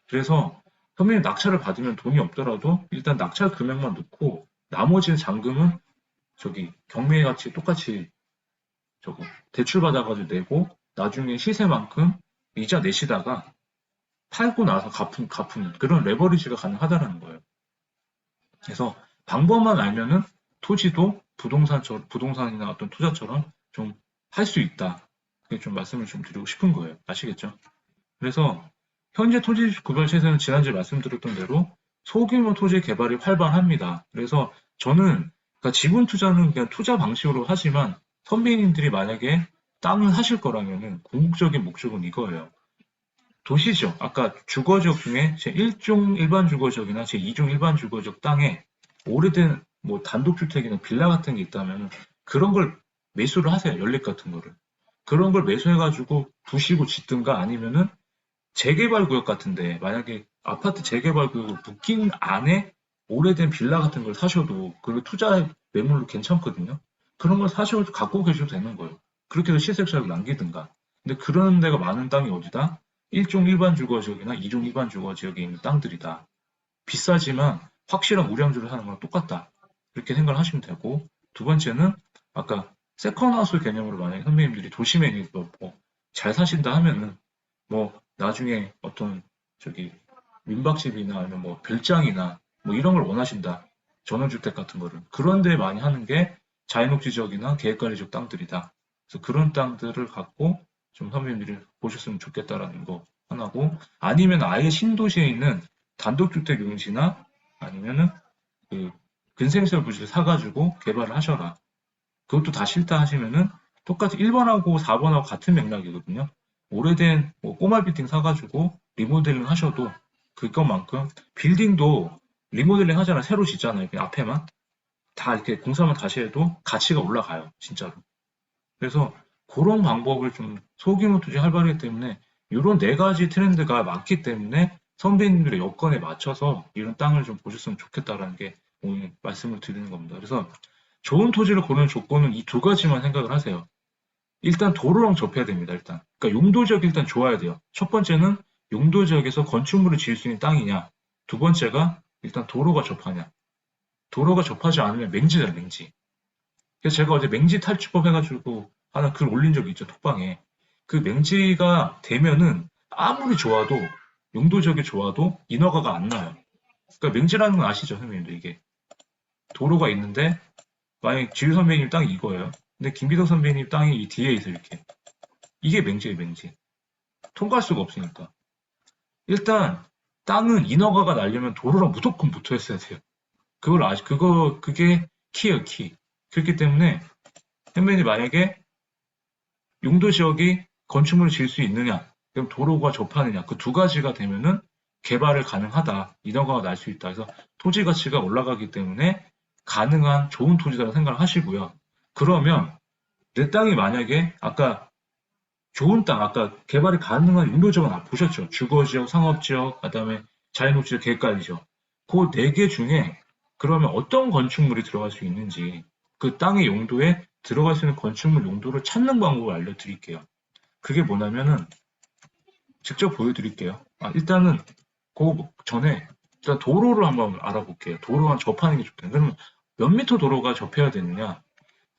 그래서 선배님 낙찰을 받으면 돈이 없더라도 일단 낙찰 금액만 넣고 나머지 잔금은 저기 경매 같이 똑같이 저거 대출 받아가지고 내고 나중에 시세만큼 이자 내시다가 팔고 나서 갚는 그런 레버리지가 가능하다는 거예요. 그래서 방법만 알면은 토지도 부동산이나 어떤 투자처럼 좀 할 수 있다. 그게 좀 말씀을 좀 드리고 싶은 거예요. 아시겠죠? 그래서 현재 토지 구별 시세는 지난주에 말씀드렸던 대로 소규모 토지 개발이 활발합니다. 그래서 저는 그러니까 지분 투자는 그냥 투자 방식으로 하지만 선배님들이 만약에 땅을 사실 거라면은 궁극적인 목적은 이거예요. 도시지역, 아까 주거지역 중에 제1종 일반 주거지역이나 제2종 일반 주거지역 땅에 오래된 뭐 단독주택이나 빌라 같은 게 있다면 그런 걸 매수를 하세요. 연립 같은 거를. 그런 걸 매수해가지고 부시고 짓든가 아니면은 재개발 구역 같은데 만약에 아파트 재개발 구역 묶인 안에 오래된 빌라 같은 걸 사셔도 그 투자 매물로 괜찮거든요. 그런 걸 사셔도 갖고 계셔도 되는 거예요. 그렇게 해서 시세차익을 남기든가. 근데 그런 데가 많은 땅이 어디다? 1종 일반 주거지역이나 2종 일반 주거지역에 있는 땅들이다. 비싸지만 확실한 우량주를 사는 거랑 똑같다. 이렇게 생각을 하시면 되고 두 번째는 아까 세컨하우스 개념으로 만약에 선배님들이 도심에 뭐잘 사신다 하면은 뭐 나중에 어떤 저기 민박집이나 아니면 뭐 별장이나 뭐 이런 걸 원하신다. 전원주택 같은 거를. 그런 데 많이 하는 게 자연녹지 지역이나 계획관리지역 땅들이다. 그래서 그런 땅들을 갖고 좀 선배님들이 보셨으면 좋겠다라는 거 하나고 아니면 아예 신도시에 있는 단독주택 용지나 아니면은 그 근생시설 부지를 사가지고 개발을 하셔라. 그것도 다 싫다 하시면은 똑같이 1번하고 4번하고 같은 맥락이거든요. 오래된 뭐 꼬마 빌딩 사가지고 리모델링 하셔도 그것만큼 빌딩도 리모델링 하잖아요. 새로 짓잖아요. 그냥 앞에만. 다 이렇게 공사만 다시 해도 가치가 올라가요. 진짜로. 그래서 그런 방법을 좀 소규모 투자 활발하기 때문에 이런 네 가지 트렌드가 많기 때문에 선배님들의 여건에 맞춰서 이런 땅을 좀 보셨으면 좋겠다라는 게 오늘 말씀을 드리는 겁니다. 그래서 좋은 토지를 고르는 조건은 이 두 가지만 생각을 하세요. 일단 도로랑 접해야 됩니다. 일단. 그러니까 용도지역이 일단 좋아야 돼요. 첫 번째는 용도지역에서 건축물을 지을 수 있는 땅이냐. 두 번째가 일단 도로가 접하냐. 도로가 접하지 않으면 맹지잖아요, 맹지. 그래서 제가 어제 맹지 탈출법 해가지고 하나 글 올린 적이 있죠, 톡방에. 그 맹지가 되면은 아무리 좋아도, 용도지역이 좋아도 인허가가 안 나요. 그러니까 맹지라는 건 아시죠, 선생님도 이게. 도로가 있는데, 만약 지휘 선배님 땅이 이거예요. 근데 김기덕 선배님 땅이 이 뒤에 있어, 이렇게. 이게 맹지예요, 맹지. 통과할 수가 없으니까. 일단, 땅은 인허가가 나려면 도로랑 무조건 붙어 있어야 돼요. 그게 키예요, 키. 그렇기 때문에, 선배님 만약에 용도 지역이 건축물을 지을 수 있느냐, 그럼 도로가 접하느냐, 그 두 가지가 되면은 개발을 가능하다, 인허가가 날 수 있다. 그래서 토지 가치가 올라가기 때문에 가능한 좋은 토지라고 생각을 하시고요. 그러면 내 땅이 만약에 아까 좋은 땅, 아까 개발이 가능한 용도지역은 보셨죠? 주거지역, 상업지역, 그다음에 자연녹지적 계획관리지역. 그 네 개 중에 그러면 어떤 건축물이 들어갈 수 있는지 그 땅의 용도에 들어갈 수 있는 건축물 용도를 찾는 방법을 알려드릴게요. 그게 뭐냐면은 직접 보여드릴게요. 일단은 그 전에 일단 도로를 한번 알아볼게요. 도로만 접하는 게 좋다. 그러면 몇 미터 도로가 접해야 되느냐?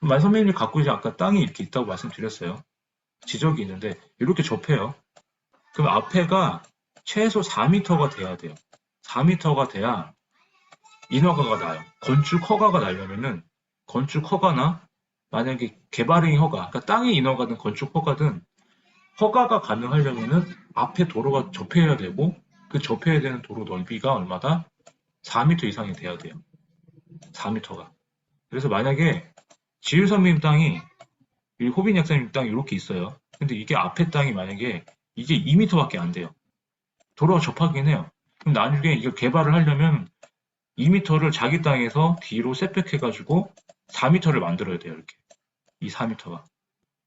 선배님이 갖고 계신 아까 땅이 이렇게 있다고 말씀드렸어요. 지적이 있는데 이렇게 접해요. 그럼 앞에가 최소 4m가 돼야 돼요. 4m가 돼야 인허가가 나요. 건축 허가가 나려면은 건축 허가나 만약에 개발행 허가, 그러니까 땅의 인허가든 건축 허가든 허가가 가능하려면은 앞에 도로가 접해야 되고 그 접해야 되는 도로 넓이가 얼마다? 4m 이상이 돼야 돼요. 4m가. 그래서 만약에 지율선배님 땅이 호빈 약사님 땅이 이렇게 있어요. 근데 이게 앞에 땅이 만약에 이게 2m밖에 안 돼요. 도로가 접하긴 해요. 그럼 나중에 이걸 개발을 하려면 2m를 자기 땅에서 뒤로 셋백해가지고 4m를 만들어야 돼요. 이렇게. 이 4m가.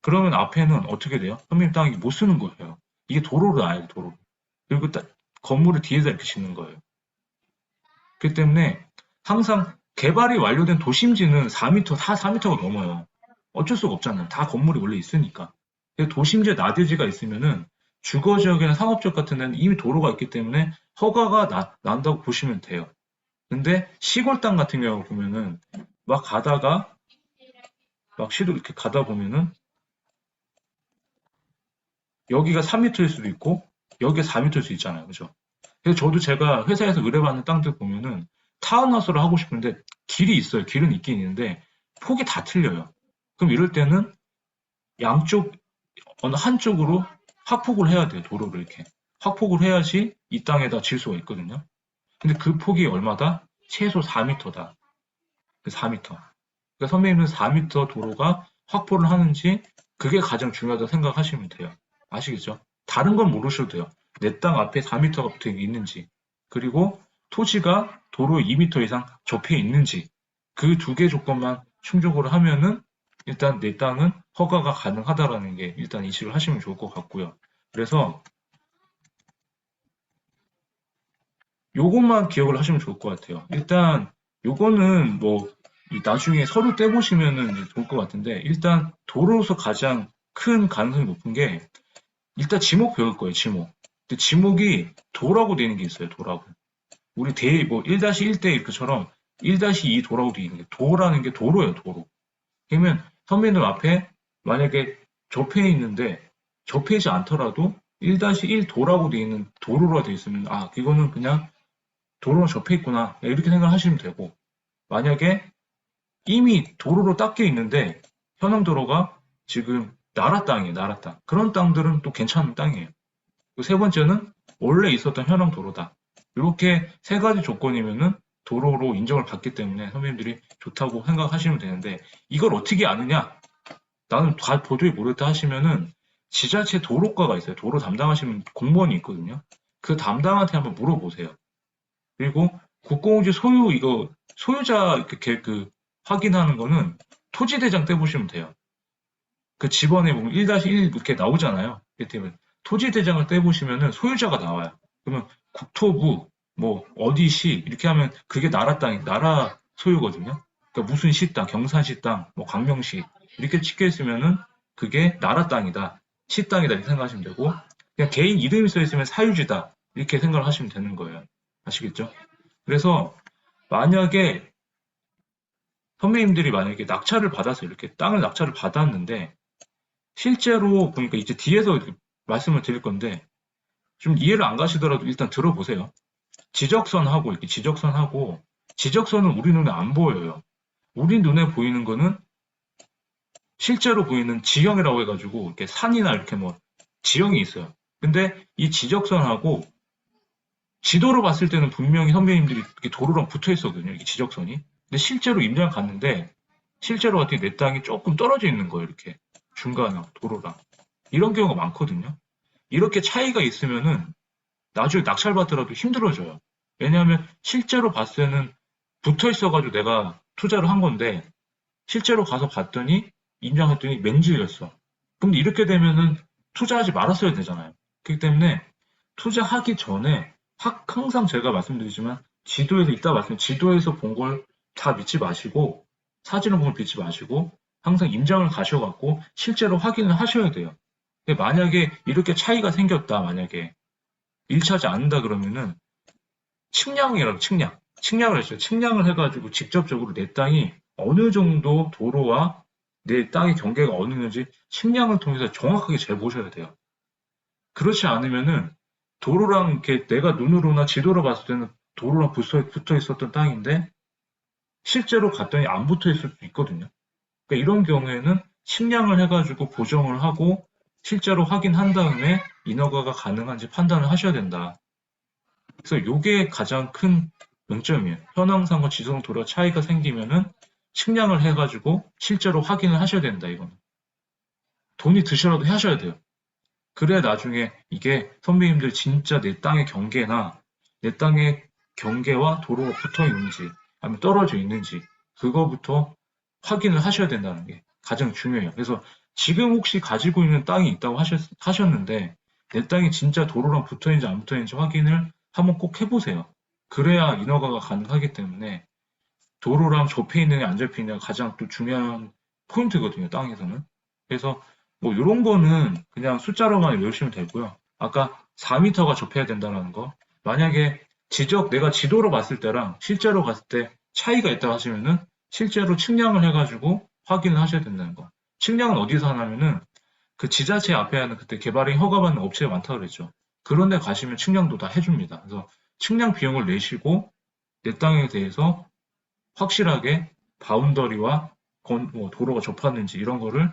그러면 앞에는 어떻게 돼요? 선배님 땅이 못 쓰는 거예요. 이게 도로를 놔요, 도로. 그리고 건물을 뒤에다 이렇게 짓는 거예요. 그렇기 때문에 항상 개발이 완료된 도심지는 4m, 4m가 넘어요. 어쩔 수가 없잖아요. 다 건물이 원래 있으니까. 도심지에 나대지가 있으면은 주거지역이나 상업지역 같은 데는 이미 도로가 있기 때문에 허가가 난다고 보시면 돼요. 근데 시골 땅 같은 경우 보면은 막 가다가 막 시도 이렇게 가다 보면은 여기가 3m일 수도 있고 여기가 4m일 수 있잖아요. 그죠? 그래서 저도 제가 회사에서 의뢰받는 땅들 보면은 타운하우스를 하고 싶은데 길이 있어요. 길은 있긴 있는데 폭이 다 틀려요. 그럼 이럴 때는 양쪽 어느 한쪽으로 확폭을 해야 돼요. 도로를 이렇게. 확폭을 해야지 이 땅에다 질 수가 있거든요. 근데 그 폭이 얼마다? 최소 4m다. 4m. 그러니까 선배님은 4m 도로가 확보를 하는지 그게 가장 중요하다고 생각하시면 돼요. 아시겠죠? 다른 건 모르셔도 돼요. 내 땅 앞에 4m가 붙어 있는지, 그리고 토지가 도로 2m 이상 접해 있는지, 그 두 개 조건만 충족을 하면은 일단 내 땅은 허가가 가능하다라는 게 일단 인식을 하시면 좋을 것 같고요. 그래서 요것만 기억을 하시면 좋을 것 같아요. 일단 요거는 뭐 나중에 서류 떼보시면은 좋을 것 같은데 일단 도로로서 가장 큰 가능성이 높은 게 일단 지목 배울 거예요. 지목. 근데 지목이 도라고 되는 게 있어요. 도라고. 우리 뭐 1-1대 이렇게처럼 1-2 도라고 되어 있는 게 도라는 게 도로예요. 도로. 그러면 선배님 앞에 만약에 접해 있는데 접해지 않더라도 1-1 도라고 되어 있는 도로가 되어 있으면 이거는 그냥 도로로 접해 있구나. 이렇게 생각하시면 되고, 만약에 이미 도로로 닦여 있는데 현황도로가 지금 나라 땅이에요. 나라 땅. 그런 땅들은 또 괜찮은 땅이에요. 세 번째는 원래 있었던 현황도로다. 이렇게 세 가지 조건이면은 도로로 인정을 받기 때문에 선배님들이 좋다고 생각하시면 되는데 이걸 어떻게 아느냐? 나는 다 도저히 모르겠다 하시면은 지자체 도로과가 있어요. 도로 담당하시는 공무원이 있거든요. 그 담당한테 한번 물어보세요. 그리고 국공유지 소유자 이렇게 확인하는 거는 토지대장 떼보시면 돼요. 그 집원에 보면 1-1 이렇게 나오잖아요. 그때 토지대장을 떼보시면은 소유자가 나와요. 그러면 국토부, 뭐, 어디시, 이렇게 하면 그게 나라 땅이, 나라 소유거든요. 그러니까 무슨 시 땅, 경산시 땅, 뭐, 광명시, 이렇게 찍혀 있으면은 그게 나라 땅이다. 시 땅이다. 이렇게 생각하시면 되고, 그냥 개인 이름이 써 있으면 사유지다. 이렇게 생각을 하시면 되는 거예요. 아시겠죠? 그래서 만약에 선배님들이 만약에 낙찰을 받아서 이렇게 땅을 낙찰을 받았는데 실제로 보니까 이제 뒤에서 말씀을 드릴 건데 좀 이해를 안 가시더라도 일단 들어보세요. 지적선하고 이렇게 지적선하고 지적선은 우리 눈에 안 보여요. 우리 눈에 보이는 거는 실제로 보이는 지형이라고 해가지고 이렇게 산이나 이렇게 뭐 지형이 있어요. 근데 이 지적선하고 지도로 봤을 때는 분명히 선배님들이 이렇게 도로랑 붙어 있었거든요. 이렇게 지적선이. 근데 실제로 임장 갔는데 실제로 어떻게 내 땅이 조금 떨어져 있는 거예요. 이렇게 중간에 도로랑. 이런 경우가 많거든요. 이렇게 차이가 있으면은 나중에 낙찰받더라도 힘들어져요. 왜냐하면 실제로 봤을 때는 붙어 있어가지고 내가 투자를 한 건데 실제로 가서 봤더니 인정했더니 맨질렸어. 근데 이렇게 되면은 투자하지 말았어야 되잖아요. 그렇기 때문에 투자하기 전에 항상 제가 말씀드리지만 지도에서 본 걸 다 믿지 마시고 사진을 보고 믿지 마시고 항상 임장을 가셔갖고 실제로 확인을 하셔야 돼요. 근데 만약에 이렇게 차이가 생겼다, 만약에 일치하지 않는다 그러면은 측량을 했어요. 측량을 해가지고 직접적으로 내 땅이 어느 정도 도로와 내 땅의 경계가 어느 정도인지 측량을 통해서 정확하게 재 보셔야 돼요. 그렇지 않으면은 도로랑 이렇게 내가 눈으로나 지도로 봤을 때는 도로랑 붙어 있었던 땅인데 실제로 갔더니 안 붙어 있을 수도 있거든요. 그러니까 이런 경우에는 측량을 해가지고 보정을 하고 실제로 확인한 다음에 인허가가 가능한지 판단을 하셔야 된다. 그래서 이게 가장 큰 명점이에요. 현황상과 지성 도로가 차이가 생기면은 측량을 해가지고 실제로 확인을 하셔야 된다, 이거는. 돈이 드시라도 하셔야 돼요. 그래야 나중에 이게 선배님들 진짜 내 땅의 경계나 내 땅의 경계와 도로가 붙어 있는지 아니면 떨어져 있는지 그거부터 확인을 하셔야 된다는 게 가장 중요해요. 그래서 지금 혹시 가지고 있는 땅이 있다고 하셨는데 내 땅이 진짜 도로랑 붙어 있는지 안 붙어 있는지 확인을 한번 꼭 해보세요. 그래야 인허가가 가능하기 때문에 도로랑 접해 있느냐 안 접해 있느냐가 가장 또 중요한 포인트거든요, 땅에서는. 그래서 뭐 이런 거는 그냥 숫자로만 외우시면 되고요. 아까 4m가 접해야 된다는 거. 만약에 내가 지도로 봤을 때랑 실제로 갔을 때 차이가 있다고 하시면은 실제로 측량을 해가지고 확인을 하셔야 된다는 거. 측량은 어디서 하냐면은 그 지자체 앞에 하는 그때 개발행 허가받는 업체가 많다고 그랬죠. 그런 데 가시면 측량도 다 해줍니다. 그래서 측량 비용을 내시고 내 땅에 대해서 확실하게 바운더리와 뭐 도로가 접하는지 이런 거를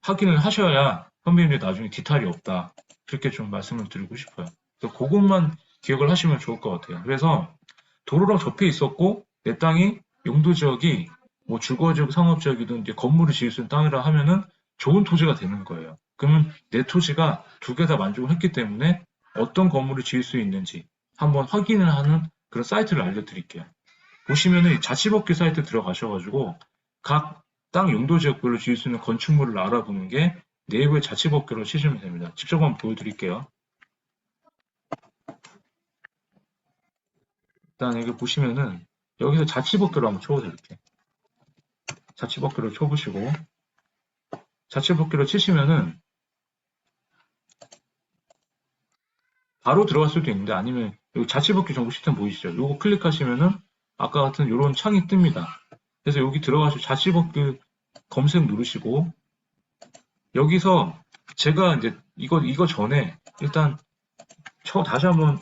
확인을 하셔야 선배님들이 나중에 뒤탈이 없다. 그렇게 좀 말씀을 드리고 싶어요. 그래서 그것만 기억을 하시면 좋을 것 같아요. 그래서 도로랑 접해 있었고 내 땅이 용도 지역이 뭐 주거지역, 상업지역이든 이제 건물을 지을 수 있는 땅이라 하면은 좋은 토지가 되는 거예요. 그러면 내 토지가 두 개 다 만족을 했기 때문에 어떤 건물을 지을 수 있는지 한번 확인을 하는 그런 사이트를 알려드릴게요. 보시면은 자치법규 사이트 들어가셔가지고 각 땅 용도 지역별로 지을 수 있는 건축물을 알아보는 게 네이버의 자치법규로 치시면 됩니다. 직접 한번 보여드릴게요. 일단 여기 보시면은 여기서 자치법규로 한번 쳐보세요. 이렇게 자치법규로 쳐보시고 자치법규로 치시면은 바로 들어갈 수도 있는데 아니면 여기 자치법규 정보 시스템 보이시죠? 이거 클릭하시면은 아까 같은 이런 창이 뜹니다. 그래서 여기 들어가서 자치법규 검색 누르시고 여기서 제가 이제 이거 전에 일단 다시 한번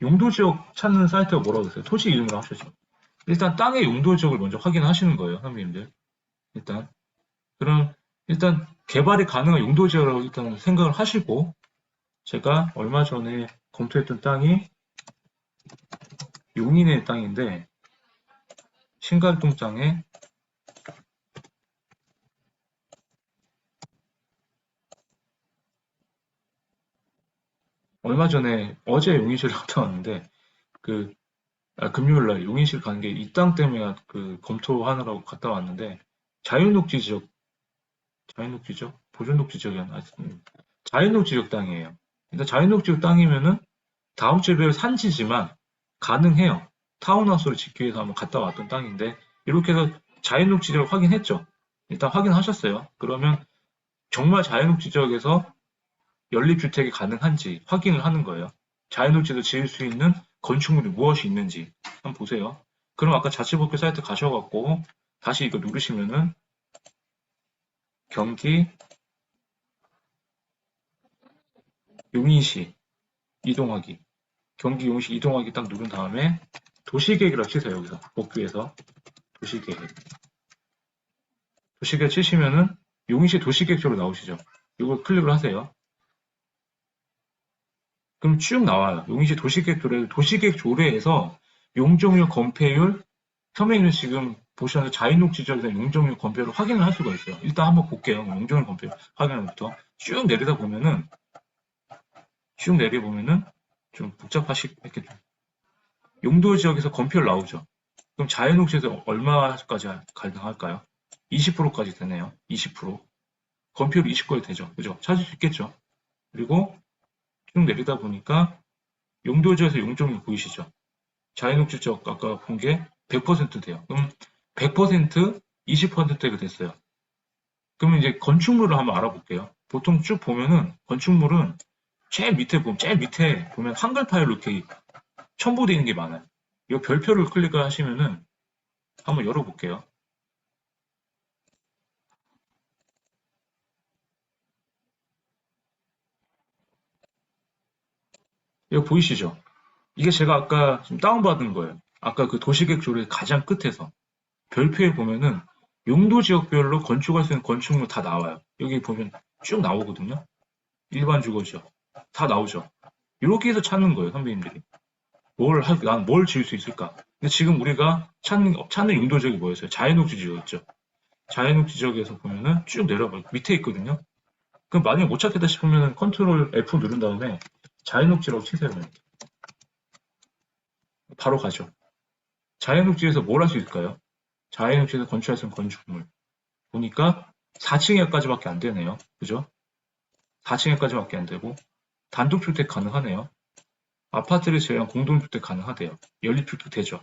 용도 지역 찾는 사이트가 뭐라고 했어요? 토지 이름으로 하시죠. 일단 땅의 용도 지역을 먼저 확인하시는 거예요, 선생님들. 그럼 일단 개발이 가능한 용도 지역이라고 일단 생각을 하시고 제가 얼마 전에 검토했던 땅이 용인의 땅인데 신갈동 땅에 얼마 전에 어제 용인시를 갔다 왔는데 금요일날 용인시를 간 게 이 땅 때문에 검토하느라고 갔다 왔는데 자유녹지 지역, 보존녹지 지역이었나? 자유녹지 지역 땅이에요. 일단 자유녹지 지역 땅이면은 다음 주에 산지지만 가능해요. 타운하우스를 짓기 위해서 한번 갔다 왔던 땅인데 이렇게 해서 자유녹지 지역을 확인했죠. 일단 확인하셨어요. 그러면 정말 자유녹지 지역에서 연립주택이 가능한지 확인을 하는 거예요. 자유녹지도 지을 수 있는 건축물이 무엇이 있는지 한번 보세요. 그럼 아까 자치법규 사이트 가셔갖고 다시 이거 누르시면은 경기 용인시 이동하기 경기 용인시 이동하기 딱 누른 다음에 도시계획이라고 치세요. 여기서 법규에서 도시계획 치시면은 용인시 도시계획표로 나오시죠. 이걸 클릭을 하세요. 그럼 쭉 나와요. 용인시 도시계획 조례에서 용적률 건폐율, 선생님은 지금 보시는 자유녹지 지역에서 용적률 건폐율을 확인을 할 수가 있어요. 일단 한번 볼게요. 용적률 건폐율 확인하는 것부터 쭉 내리다 보면은 좀 복잡하시겠죠. 용도 지역에서 건폐율 나오죠. 그럼 자유녹지에서 얼마까지 가능할까요? 20%까지 되네요. 20%. 건폐율 20%까지 되죠. 그죠? 찾을 수 있겠죠. 그리고 쭉 내리다 보니까 용도지에서 용적률 보이시죠? 자연녹지적 아까 본 게 100% 돼요. 그럼 100% 20%가 됐어요. 그러면 이제 건축물을 한번 알아볼게요. 보통 쭉 보면은 건축물은 제일 밑에 보면 한글 파일로 이렇게 첨부되어 있는 게 많아요. 이 별표를 클릭하시면은 한번 열어볼게요. 이거 보이시죠? 이게 제가 아까 지금 다운받은 거예요. 아까 그 도시계획 조례 가장 끝에서 별표에 보면은 용도 지역별로 건축할 수 있는 건축물 다 나와요. 여기 보면 쭉 나오거든요. 일반 주거지역 다 나오죠. 이렇게 해서 찾는 거예요, 선배님들이. 난 뭘 지을 수 있을까? 근데 지금 우리가 찾는 용도 지역이 뭐였어요? 자연녹지 지역이었죠. 자연녹지 지역에서 보면은 쭉 내려가 밑에 있거든요. 그럼 만약에 못 찾겠다 싶으면 컨트롤 F 누른 다음에 자연녹지라고 치세요. 바로 가죠. 자연녹지에서 뭘 할 수 있을까요? 자연녹지에서 건축할 수 있는 건축물. 보니까 4층에까지밖에 안 되네요. 그죠? 4층에까지밖에 안 되고 단독주택 가능하네요. 아파트를 제외한 공동주택 가능하대요. 연립주택 되죠.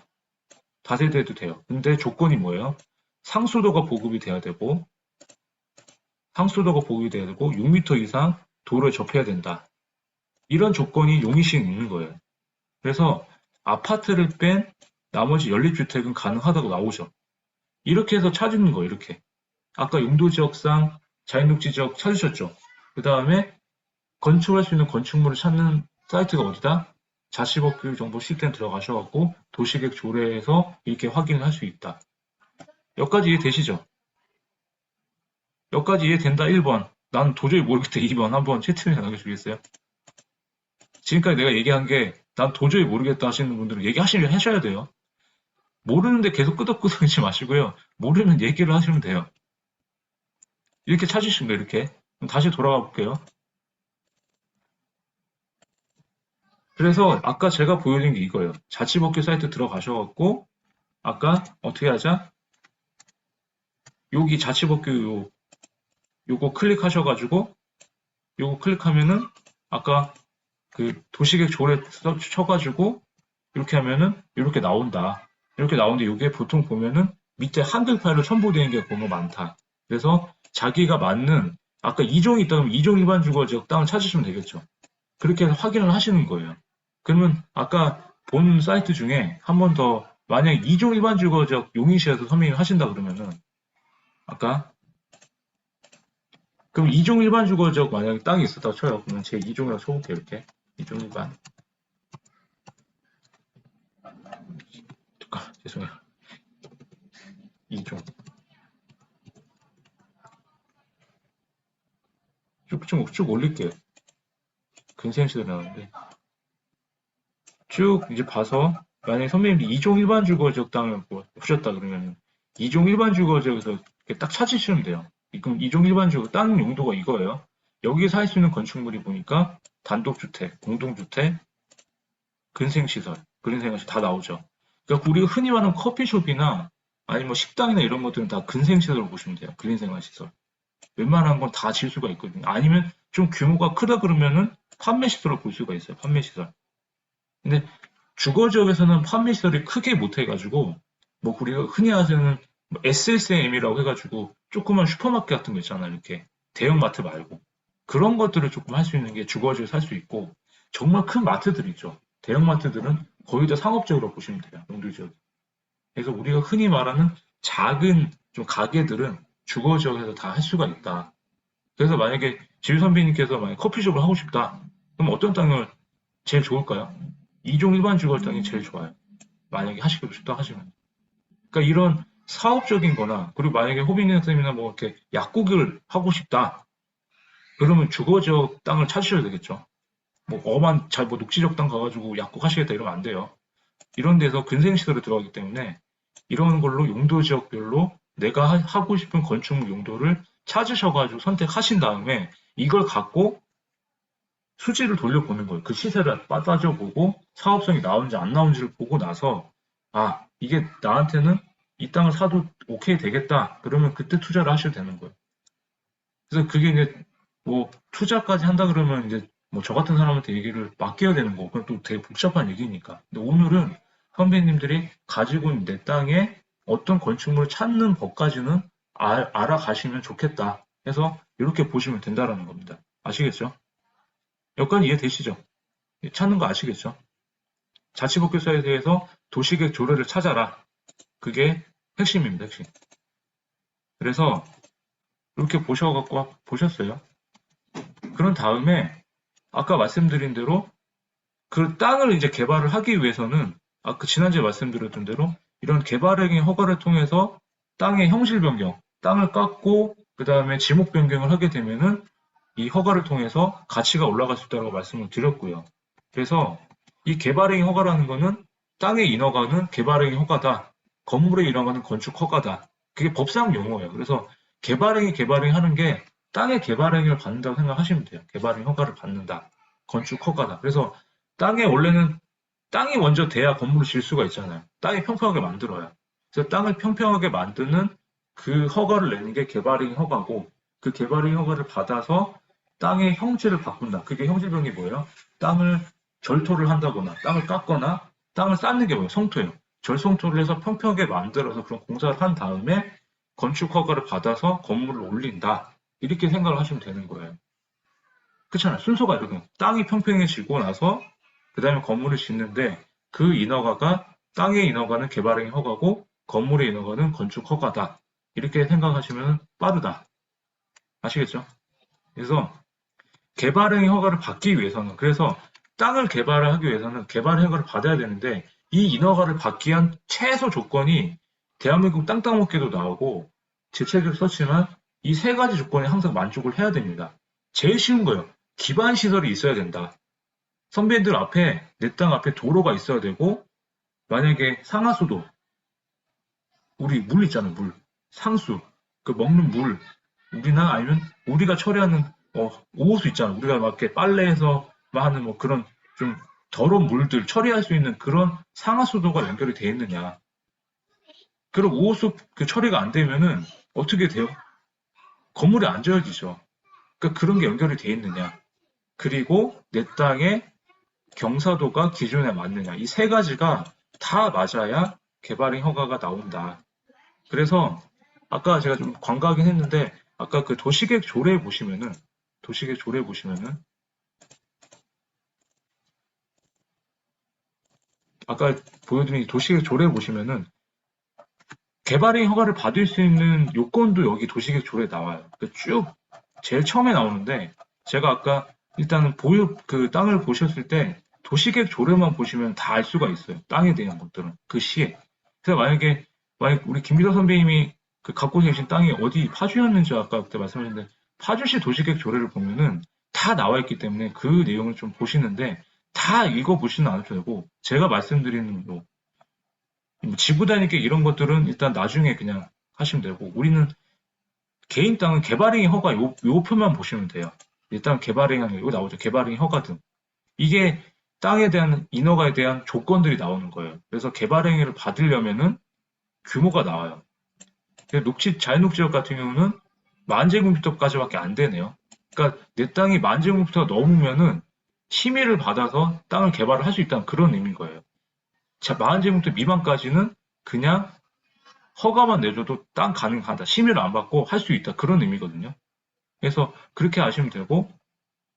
다세대도 돼요. 근데 조건이 뭐예요? 상수도가 보급이 돼야 되고 6m 이상 도로에 접해야 된다. 이런 조건이 용이시에 있는 거예요. 그래서 아파트를 뺀 나머지 연립주택은 가능하다고 나오죠. 이렇게 해서 찾는 거예요. 이렇게. 아까 용도지역상 자연녹지지역 찾으셨죠? 그 다음에 건축할 수 있는 건축물을 찾는 사이트가 어디다? 자치법규 정보 시스템 들어가셔갖고 도시계획 조례에서 이렇게 확인을 할 수 있다. 여기까지 이해되시죠? 여기까지 이해된다 1번. 난 도저히 모르겠다 2번. 한번 채팅에 남겨주겠어요? 지금까지 내가 얘기한 게 난 도저히 모르겠다 하시는 분들은 하셔야 돼요. 모르는데 계속 끄덕끄덕이지 마시고요. 모르면 얘기를 하시면 돼요. 이렇게 찾으시면 돼요. 이렇게. 다시 돌아가 볼게요. 그래서 아까 제가 보여드린 게 이거예요. 자치법규 사이트 들어가셔갖고 아까 어떻게 하자? 여기 자치법규 요거 클릭하셔가지고 요거 클릭하면은 아까 그 도시계획 조례 쳐가지고 이렇게 하면은 이렇게 나온다. 이렇게 나오는데 이게 보통 보면은 밑에 한글 파일로 첨부되는 게 보면 많다. 그래서 자기가 맞는 아까 2종이 있다면 2종 일반 주거지역 땅을 찾으시면 되겠죠. 그렇게 해서 확인을 하시는 거예요. 그러면 아까 본 사이트 중에 한 번 더 만약에 2종 일반 주거지역 용인시에서 서명을 하신다 그러면은 아까 그럼 2종 일반 주거지역 만약에 땅이 있었다 쳐요. 그러면 제 2종이라고 쳐볼게요. 이렇게 2종 일반 죄송해요. 2종 쭉 올릴게요. 근생시도 나오는데 쭉 이제 봐서 만약에 선배님이 2종 일반 주거지역 땅을 보셨다 그러면 2종 일반 주거지역에서 딱 찾으시면 돼요. 그럼 2종 일반 주거 땅 용도가 이거예요. 여기서 할 수 있는 건축물이 보니까 단독주택, 공동주택, 근생시설, 근생시설 다 나오죠. 그러니까 우리가 흔히 말하는 커피숍이나 아니면 뭐 식당이나 이런 것들은 다 근생시설로 보시면 돼요. 근생활시설. 웬만한 건 다 지을 수가 있거든요. 아니면 좀 규모가 크다 그러면은 판매시설을 볼 수가 있어요. 판매시설. 근데 주거지역에서는 판매시설이 크게 못 해가지고 뭐 우리가 흔히 하는 SSM이라고 해가지고 조그만 슈퍼마켓 같은 거 있잖아요. 이렇게 대형마트 말고 그런 것들을 조금 할 수 있는 게 주거지에서 할 수 있고 정말 큰 마트들 있죠. 대형마트들은 거의 다 상업적으로 보시면 돼요. 용도지역. 그래서 우리가 흔히 말하는 작은 좀 가게들은 주거지역에서 다 할 수가 있다. 그래서 만약에 질 선배님께서 만약 커피숍을 하고 싶다. 그럼 어떤 땅을 제일 좋을까요? 2종 일반 주거 땅이 제일 좋아요. 만약에 하시고 싶다 하시면. 그러니까 이런 사업적인 거나, 그리고 만약에 호빈이 선생님이나 뭐 이렇게 약국을 하고 싶다. 그러면 주거지역 땅을 찾으셔야 되겠죠. 뭐 뭐 녹지적 땅 가가지고 약국 하시겠다 이러면 안 돼요. 이런 데서 근생시설이 들어가기 때문에 이런 걸로 용도 지역별로 내가 하고 싶은 건축물 용도를 찾으셔가지고 선택하신 다음에 이걸 갖고 수지를 돌려보는 거예요. 그 시세를 따져보고 사업성이 나오는지 안 나오는지를 보고 나서 아 이게 나한테는 이 땅을 사도 오케이 되겠다. 그러면 그때 투자를 하셔도 되는 거예요. 그래서 그게 이제 뭐 투자까지 한다 그러면 이제 뭐 저 같은 사람한테 얘기를 맡겨야 되는 거고, 그건 또 되게 복잡한 얘기니까. 근데 오늘은 선배님들이 가지고 있는 내 땅에 어떤 건축물을 찾는 법까지는 알아가시면 좋겠다 해서 이렇게 보시면 된다라는 겁니다. 아시겠죠? 여기까지 이해되시죠? 찾는 거 아시겠죠? 자치법규서에 대해서 도시계획 조례를 찾아라. 그게 핵심입니다, 핵심. 그래서 이렇게 보셔갖고 보셨어요. 그런 다음에 아까 말씀드린 대로 그 땅을 이제 개발을 하기 위해서는 아까 지난주에 말씀드렸던 대로 이런 개발행위 허가를 통해서 땅의 형질 변경, 땅을 깎고 그 다음에 지목 변경을 하게 되면은 이 허가를 통해서 가치가 올라갈 수 있다고 말씀을 드렸고요. 그래서 이 개발행위 허가라는 거는 땅의 인허가는 개발행위 허가다. 건물의 인허가는 건축 허가다. 그게 법상 용어예요. 그래서 개발행위 하는 게 땅의 개발행위를 받는다고 생각하시면 돼요. 개발행위 허가를 받는다. 건축 허가다. 그래서 땅에 원래는 땅이 먼저 돼야 건물을 지을 수가 있잖아요. 땅이 평평하게 만들어야. 그래서 땅을 평평하게 만드는 그 허가를 내는 게 개발행위 허가고 그 개발행위 허가를 받아서 땅의 형질을 바꾼다. 그게 형질 변경이 뭐예요? 땅을 절토를 한다거나 땅을 깎거나 땅을 쌓는 게 뭐예요? 성토예요. 절성토를 해서 평평하게 만들어서 그런 공사를 한 다음에 건축 허가를 받아서 건물을 올린다. 이렇게 생각을 하시면 되는 거예요. 그렇잖아요. 순서가 이렇게 땅이 평평해지고 나서 그 다음에 건물을 짓는데 그 인허가가 땅의 인허가는 개발행위 허가고 건물의 인허가는 건축 허가다. 이렇게 생각하시면 빠르다. 아시겠죠? 그래서 개발행위 허가를 받기 위해서는 그래서 땅을 개발을 하기 위해서는 개발행위 허가를 받아야 되는데 이 인허가를 받기 위한 최소 조건이 대한민국 땅 따먹기도 나오고 제 책에도 썼지만 이 세 가지 조건에 항상 만족을 해야 됩니다. 제일 쉬운 거예요. 기반 시설이 있어야 된다. 선배들 앞에 내 땅 앞에 도로가 있어야 되고 만약에 상하수도 우리 물 있잖아요. 물 상수 그 먹는 물 우리나 아니면 우리가 처리하는 오호수 있잖아. 우리가 막 이렇게 빨래해서 하는 뭐 그런 좀 더러운 물들 처리할 수 있는 그런 상하수도가 연결이 돼 있느냐. 그럼 오호수 그 처리가 안 되면은 어떻게 돼요? 건물이 안 지어지죠. 그러니까 그런 게 연결이 돼 있느냐. 그리고 내 땅의 경사도가 기준에 맞느냐. 이 세 가지가 다 맞아야 개발행 허가가 나온다. 그래서 아까 제가 좀 광고하긴 했는데 아까 그 도시계획 조례 보시면은 아까 보여드린 도시계획 조례 보시면은 개발행 허가를 받을 수 있는 요건도 여기 도시계획 조례에 나와요. 쭉 제일 처음에 나오는데 제가 아까 일단은 그 땅을 보셨을 때 도시계획 조례만 보시면 다 알 수가 있어요. 땅에 대한 것들은 그 시에. 그래서 만약 우리 김기덕 선배님이 그 갖고 계신 땅이 어디 파주였는지 아까 그때 말씀하셨는데 파주시 도시계획 조례를 보면은 다 나와 있기 때문에 그 내용을 좀 보시는데 다 읽어보시는 않으셔도 되고 제가 말씀드리는 뭐 지구 단위계 이런 것들은 일단 나중에 그냥 하시면 되고 우리는 개인 땅은 개발행위 허가 요 표만 보시면 돼요. 일단 개발행위 이거 나오죠. 개발행위 허가 등 이게 땅에 대한 인허가에 대한 조건들이 나오는 거예요. 그래서 개발행위를 받으려면은 규모가 나와요. 자연녹지역 같은 경우는 10,000제곱미터까지밖에 안 되네요. 그러니까 내 땅이 10,000제곱미터가 넘으면은 심의를 받아서 땅을 개발을 할 수 있다는 그런 의미인 거예요. 40제곱미터 미만까지는 그냥 허가만 내줘도 땅 가능하다. 심의를 안 받고 할 수 있다. 그런 의미거든요. 그래서 그렇게 아시면 되고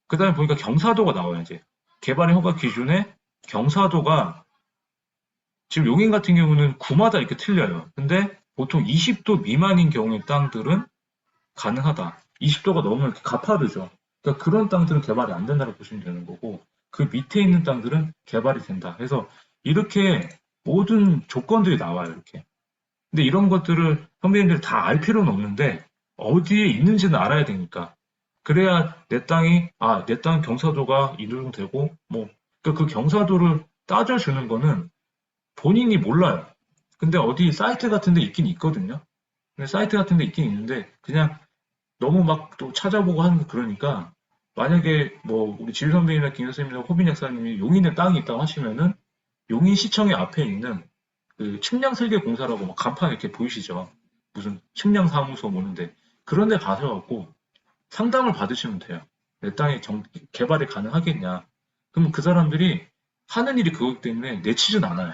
그 다음에 보니까 경사도가 나와요. 이제 개발의 허가 기준에 경사도가 지금 용인 같은 경우는 구마다 이렇게 틀려요. 근데 보통 20도 미만인 경우의 땅들은 가능하다. 20도가 넘으면 이렇게 가파르죠. 그러니까 그런 땅들은 개발이 안 된다고 보시면 되는 거고 그 밑에 있는 땅들은 개발이 된다. 그래서 이렇게 모든 조건들이 나와요. 이렇게. 근데 이런 것들을 선배님들이 다 알 필요는 없는데 어디에 있는지는 알아야 되니까. 그래야 내 땅이 내 땅 경사도가 이 정도 되고 그 경사도를 따져주는 거는 본인이 몰라요. 근데 어디 사이트 같은 데 있긴 있거든요. 근데 사이트 같은 데 있긴 있는데 그냥 너무 막 또 찾아보고 하는 거 그러니까 만약에 뭐 우리 지휘 선배님이나 김 선생님이나 호빈 약사님이 용인에 땅이 있다고 하시면은 용인시청의 앞에 있는 그 측량 설계 공사라고 막 간판 이렇게 보이시죠? 무슨 측량 사무소 오는데 그런 데 가셔갖고 상담을 받으시면 돼요. 내 땅에 개발이 가능하겠냐. 그러면 그 사람들이 하는 일이 그거기 때문에 내치진 않아요.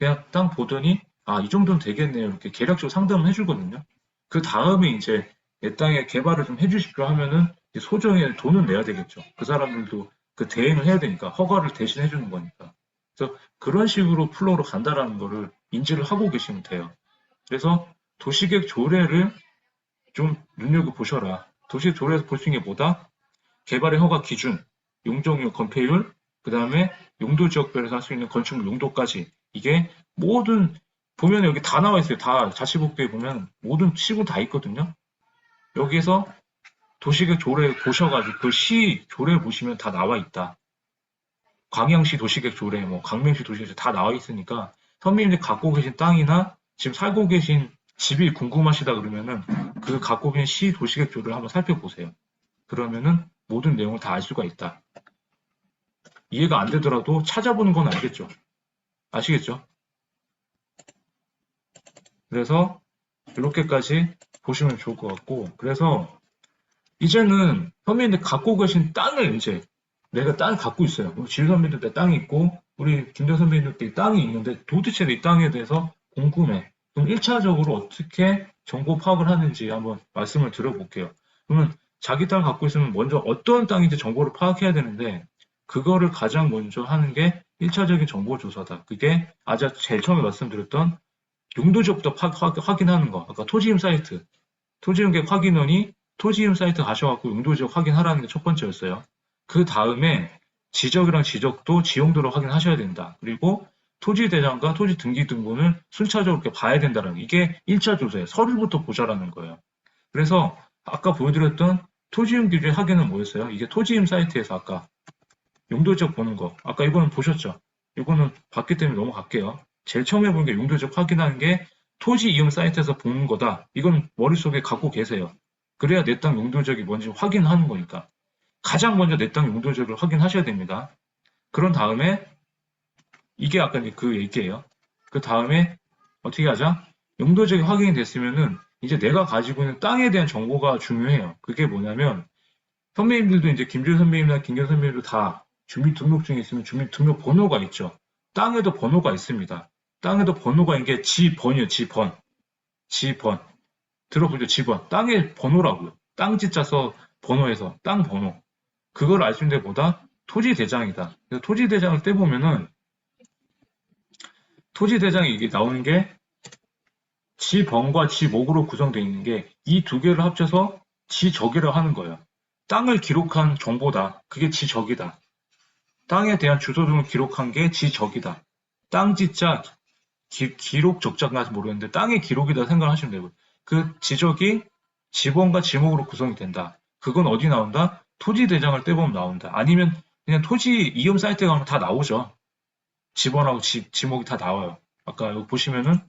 그냥 땅 보더니 아, 이 정도는 되겠네요. 이렇게 계략적으로 상담을 해주거든요. 그 다음에 이제 내 땅에 개발을 좀 해주십시오 하면은 소정의 돈은 내야 되겠죠. 그 사람들도 그 대행을 해야 되니까 허가를 대신 해주는 거니까. 그래서 그런 식으로 플로우로 간다라는 거를 인지를 하고 계시면 돼요. 그래서 도시계획 조례를 좀 눈여겨보셔라. 도시계획 조례에서 볼 수 있는 게 뭐다? 개발의 허가 기준, 용적률, 건폐율, 그 다음에 용도 지역별에서 할 수 있는 건축물 용도까지 이게 모든 보면 여기 다 나와 있어요. 다 자치복도에 보면 모든 시군 다 있거든요. 여기에서 도시계획 조례 보셔가지고 그 시 조례 보시면 다 나와 있다. 광양시 도시계획 조례, 뭐 강명시 도시계획 조례 다 나와 있으니까 선배님들 갖고 계신 땅이나 지금 살고 계신 집이 궁금하시다 그러면은 그 갖고 계신 시 도시계획 조례를 한번 살펴보세요. 그러면은 모든 내용을 다 알 수가 있다. 이해가 안 되더라도 찾아보는 건 알겠죠. 아시겠죠? 그래서 이렇게까지 보시면 좋을 것 같고, 그래서 이제는 선배님들 갖고 계신 땅을 이제 내가 땅을 갖고 있어요. 우리 지우 선배님들 땅이 있고 우리 김대 선배님들 땅이 있는데 도대체 이 땅에 대해서 궁금해. 그럼 1차적으로 어떻게 정보 파악을 하는지 한번 말씀을 드려볼게요. 그러면 자기 땅을 갖고 있으면 먼저 어떤 땅인지 정보를 파악해야 되는데 그거를 가장 먼저 하는 게 1차적인 정보 조사다. 그게 아까 제일 처음에 말씀드렸던 용도지역부터 확인하는 거. 아까 토지임 사이트, 토지임계획 확인원이 토지임 사이트 가셔갖고 용도지역 확인하라는 게 첫 번째였어요. 그 다음에 지적이랑 지적도 지용도를 확인하셔야 된다. 그리고 토지대장과 토지등기등본을 순차적으로 이렇게 봐야 된다는 이게 1차 조사예요. 서류부터 보자라는 거예요. 그래서 아까 보여드렸던 토지임 규제 확인은 뭐였어요? 이게 토지임 사이트에서 아까 용도지역 보는 거. 아까 이거는 보셨죠? 이거는 봤기 때문에 넘어갈게요. 제일 처음에 보는 게 용도지역 확인하는 게 토지 이용 사이트에서 보는 거다. 이건 머릿속에 갖고 계세요. 그래야 내 땅 용도지역이 뭔지 확인하는 거니까. 가장 먼저 내 땅 용도지역을 확인하셔야 됩니다. 그런 다음에 이게 아까 그 얘기예요. 그 다음에 어떻게 하자? 용도지역이 확인이 됐으면은 이제 내가 가지고 있는 땅에 대한 정보가 중요해요. 그게 뭐냐면 선배님들도 이제 김준 선배님이나 김경 선배님도 다 주민등록증에 있으면 주민등록번호가 있죠. 땅에도 번호가 있습니다. 땅에도 번호가 있는 게 지번이에요. 지번. 지번. 들어보죠. 지번. 땅의 번호라고요. 땅지 짜서 번호에서 땅 번호. 그걸 알 수 있는 데보다 토지대장이다. 그래서 토지대장을 떼보면은 토지대장이 이게 나오는 게 지번과 지목으로 구성되어 있는 게 이 두 개를 합쳐서 지적이라고 하는 거예요. 땅을 기록한 정보다. 그게 지적이다. 땅에 대한 주소 등을 기록한 게 지적이다. 땅지자 기록 적자인지 모르겠는데 땅의 기록이다 생각하시면 되고 그 지적이 지번과 지목으로 구성이 된다. 그건 어디 나온다? 토지대장을 떼보면 나온다. 아니면 그냥 토지 이용 사이트에 가면 다 나오죠. 지번하고 지목이 다 나와요. 아까 여기 보시면은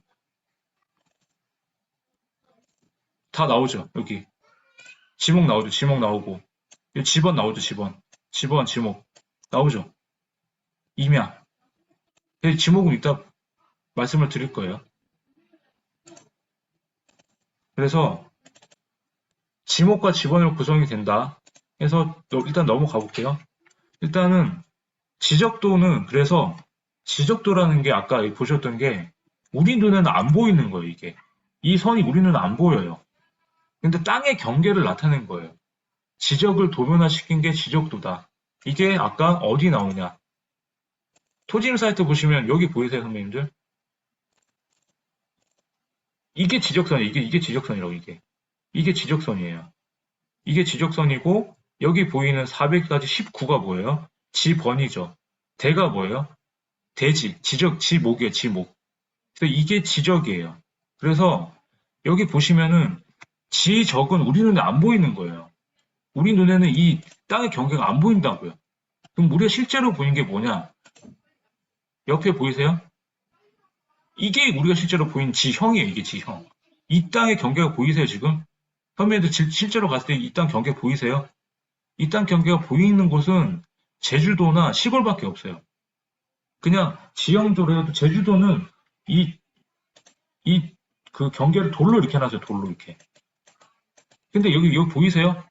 다 나오죠. 여기 지목 나오죠. 지목 나오고 여기 지번 나오죠. 지번 지목 나오죠. 임야. 지목은 이따 말씀을 드릴 거예요. 그래서 지목과 지번으로 구성이 된다. 해서 일단 넘어가 볼게요. 일단은 지적도는 그래서 지적도라는 게 아까 보셨던 게 우리 눈에는 안 보이는 거예요. 이게 이 선이 우리 눈에 안 보여요. 근데 땅의 경계를 나타낸 거예요. 지적을 도면화시킨 게 지적도다. 이게 아까 어디 나오냐? 토지임 사이트 보시면 여기 보이세요, 선배님들? 이게 지적선이에요. 이게 지적선이라고 이게 지적선이에요. 이게 지적선이고 여기 보이는 400까지 19가 뭐예요? 지번이죠. 대가 뭐예요? 대지, 지목이에요, 지목. 그래서 이게 지적이에요. 그래서 여기 보시면은 지적은 우리 눈에 안 보이는 거예요. 우리 눈에는 이 땅의 경계가 안 보인다고요. 그럼 우리가 실제로 보이는 게 뭐냐? 옆에 보이세요? 이게 우리가 실제로 보이는 지형이에요, 이게 지형. 이 땅의 경계가 보이세요, 지금? 선배님들 실제로 갔을 때 이 땅 경계 보이세요? 이 땅 경계가 보이는 곳은 제주도나 시골밖에 없어요. 그냥 지형도로 해도 제주도는 이, 그 경계를 돌로 이렇게 놨어요. 돌로 이렇게. 근데 여기 보이세요?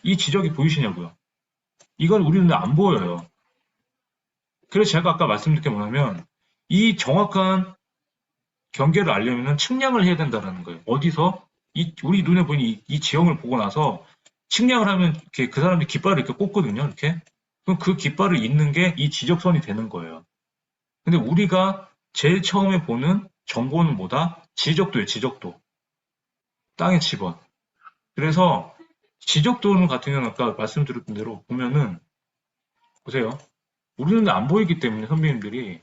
이 지적이 보이시냐고요? 이건 우리 눈에 안 보여요. 그래서 제가 아까 말씀드린 게 뭐냐면 이 정확한 경계를 알려면 측량을 해야 된다는 거예요. 어디서? 우리 눈에 보이는 이 지형을 보고 나서 측량을 하면 이렇게 그 사람들이 깃발을 이렇게 꽂거든요. 이렇게. 그럼 그 깃발을 잇는 게 이 지적선이 되는 거예요. 근데 우리가 제일 처음에 보는 정보는 뭐다? 지적도예요. 지적도. 땅의 집원. 그래서 지적도 같은 경우는 아까 말씀드렸던 대로 보면은 보세요. 우리 눈에 안 보이기 때문에 선배님들이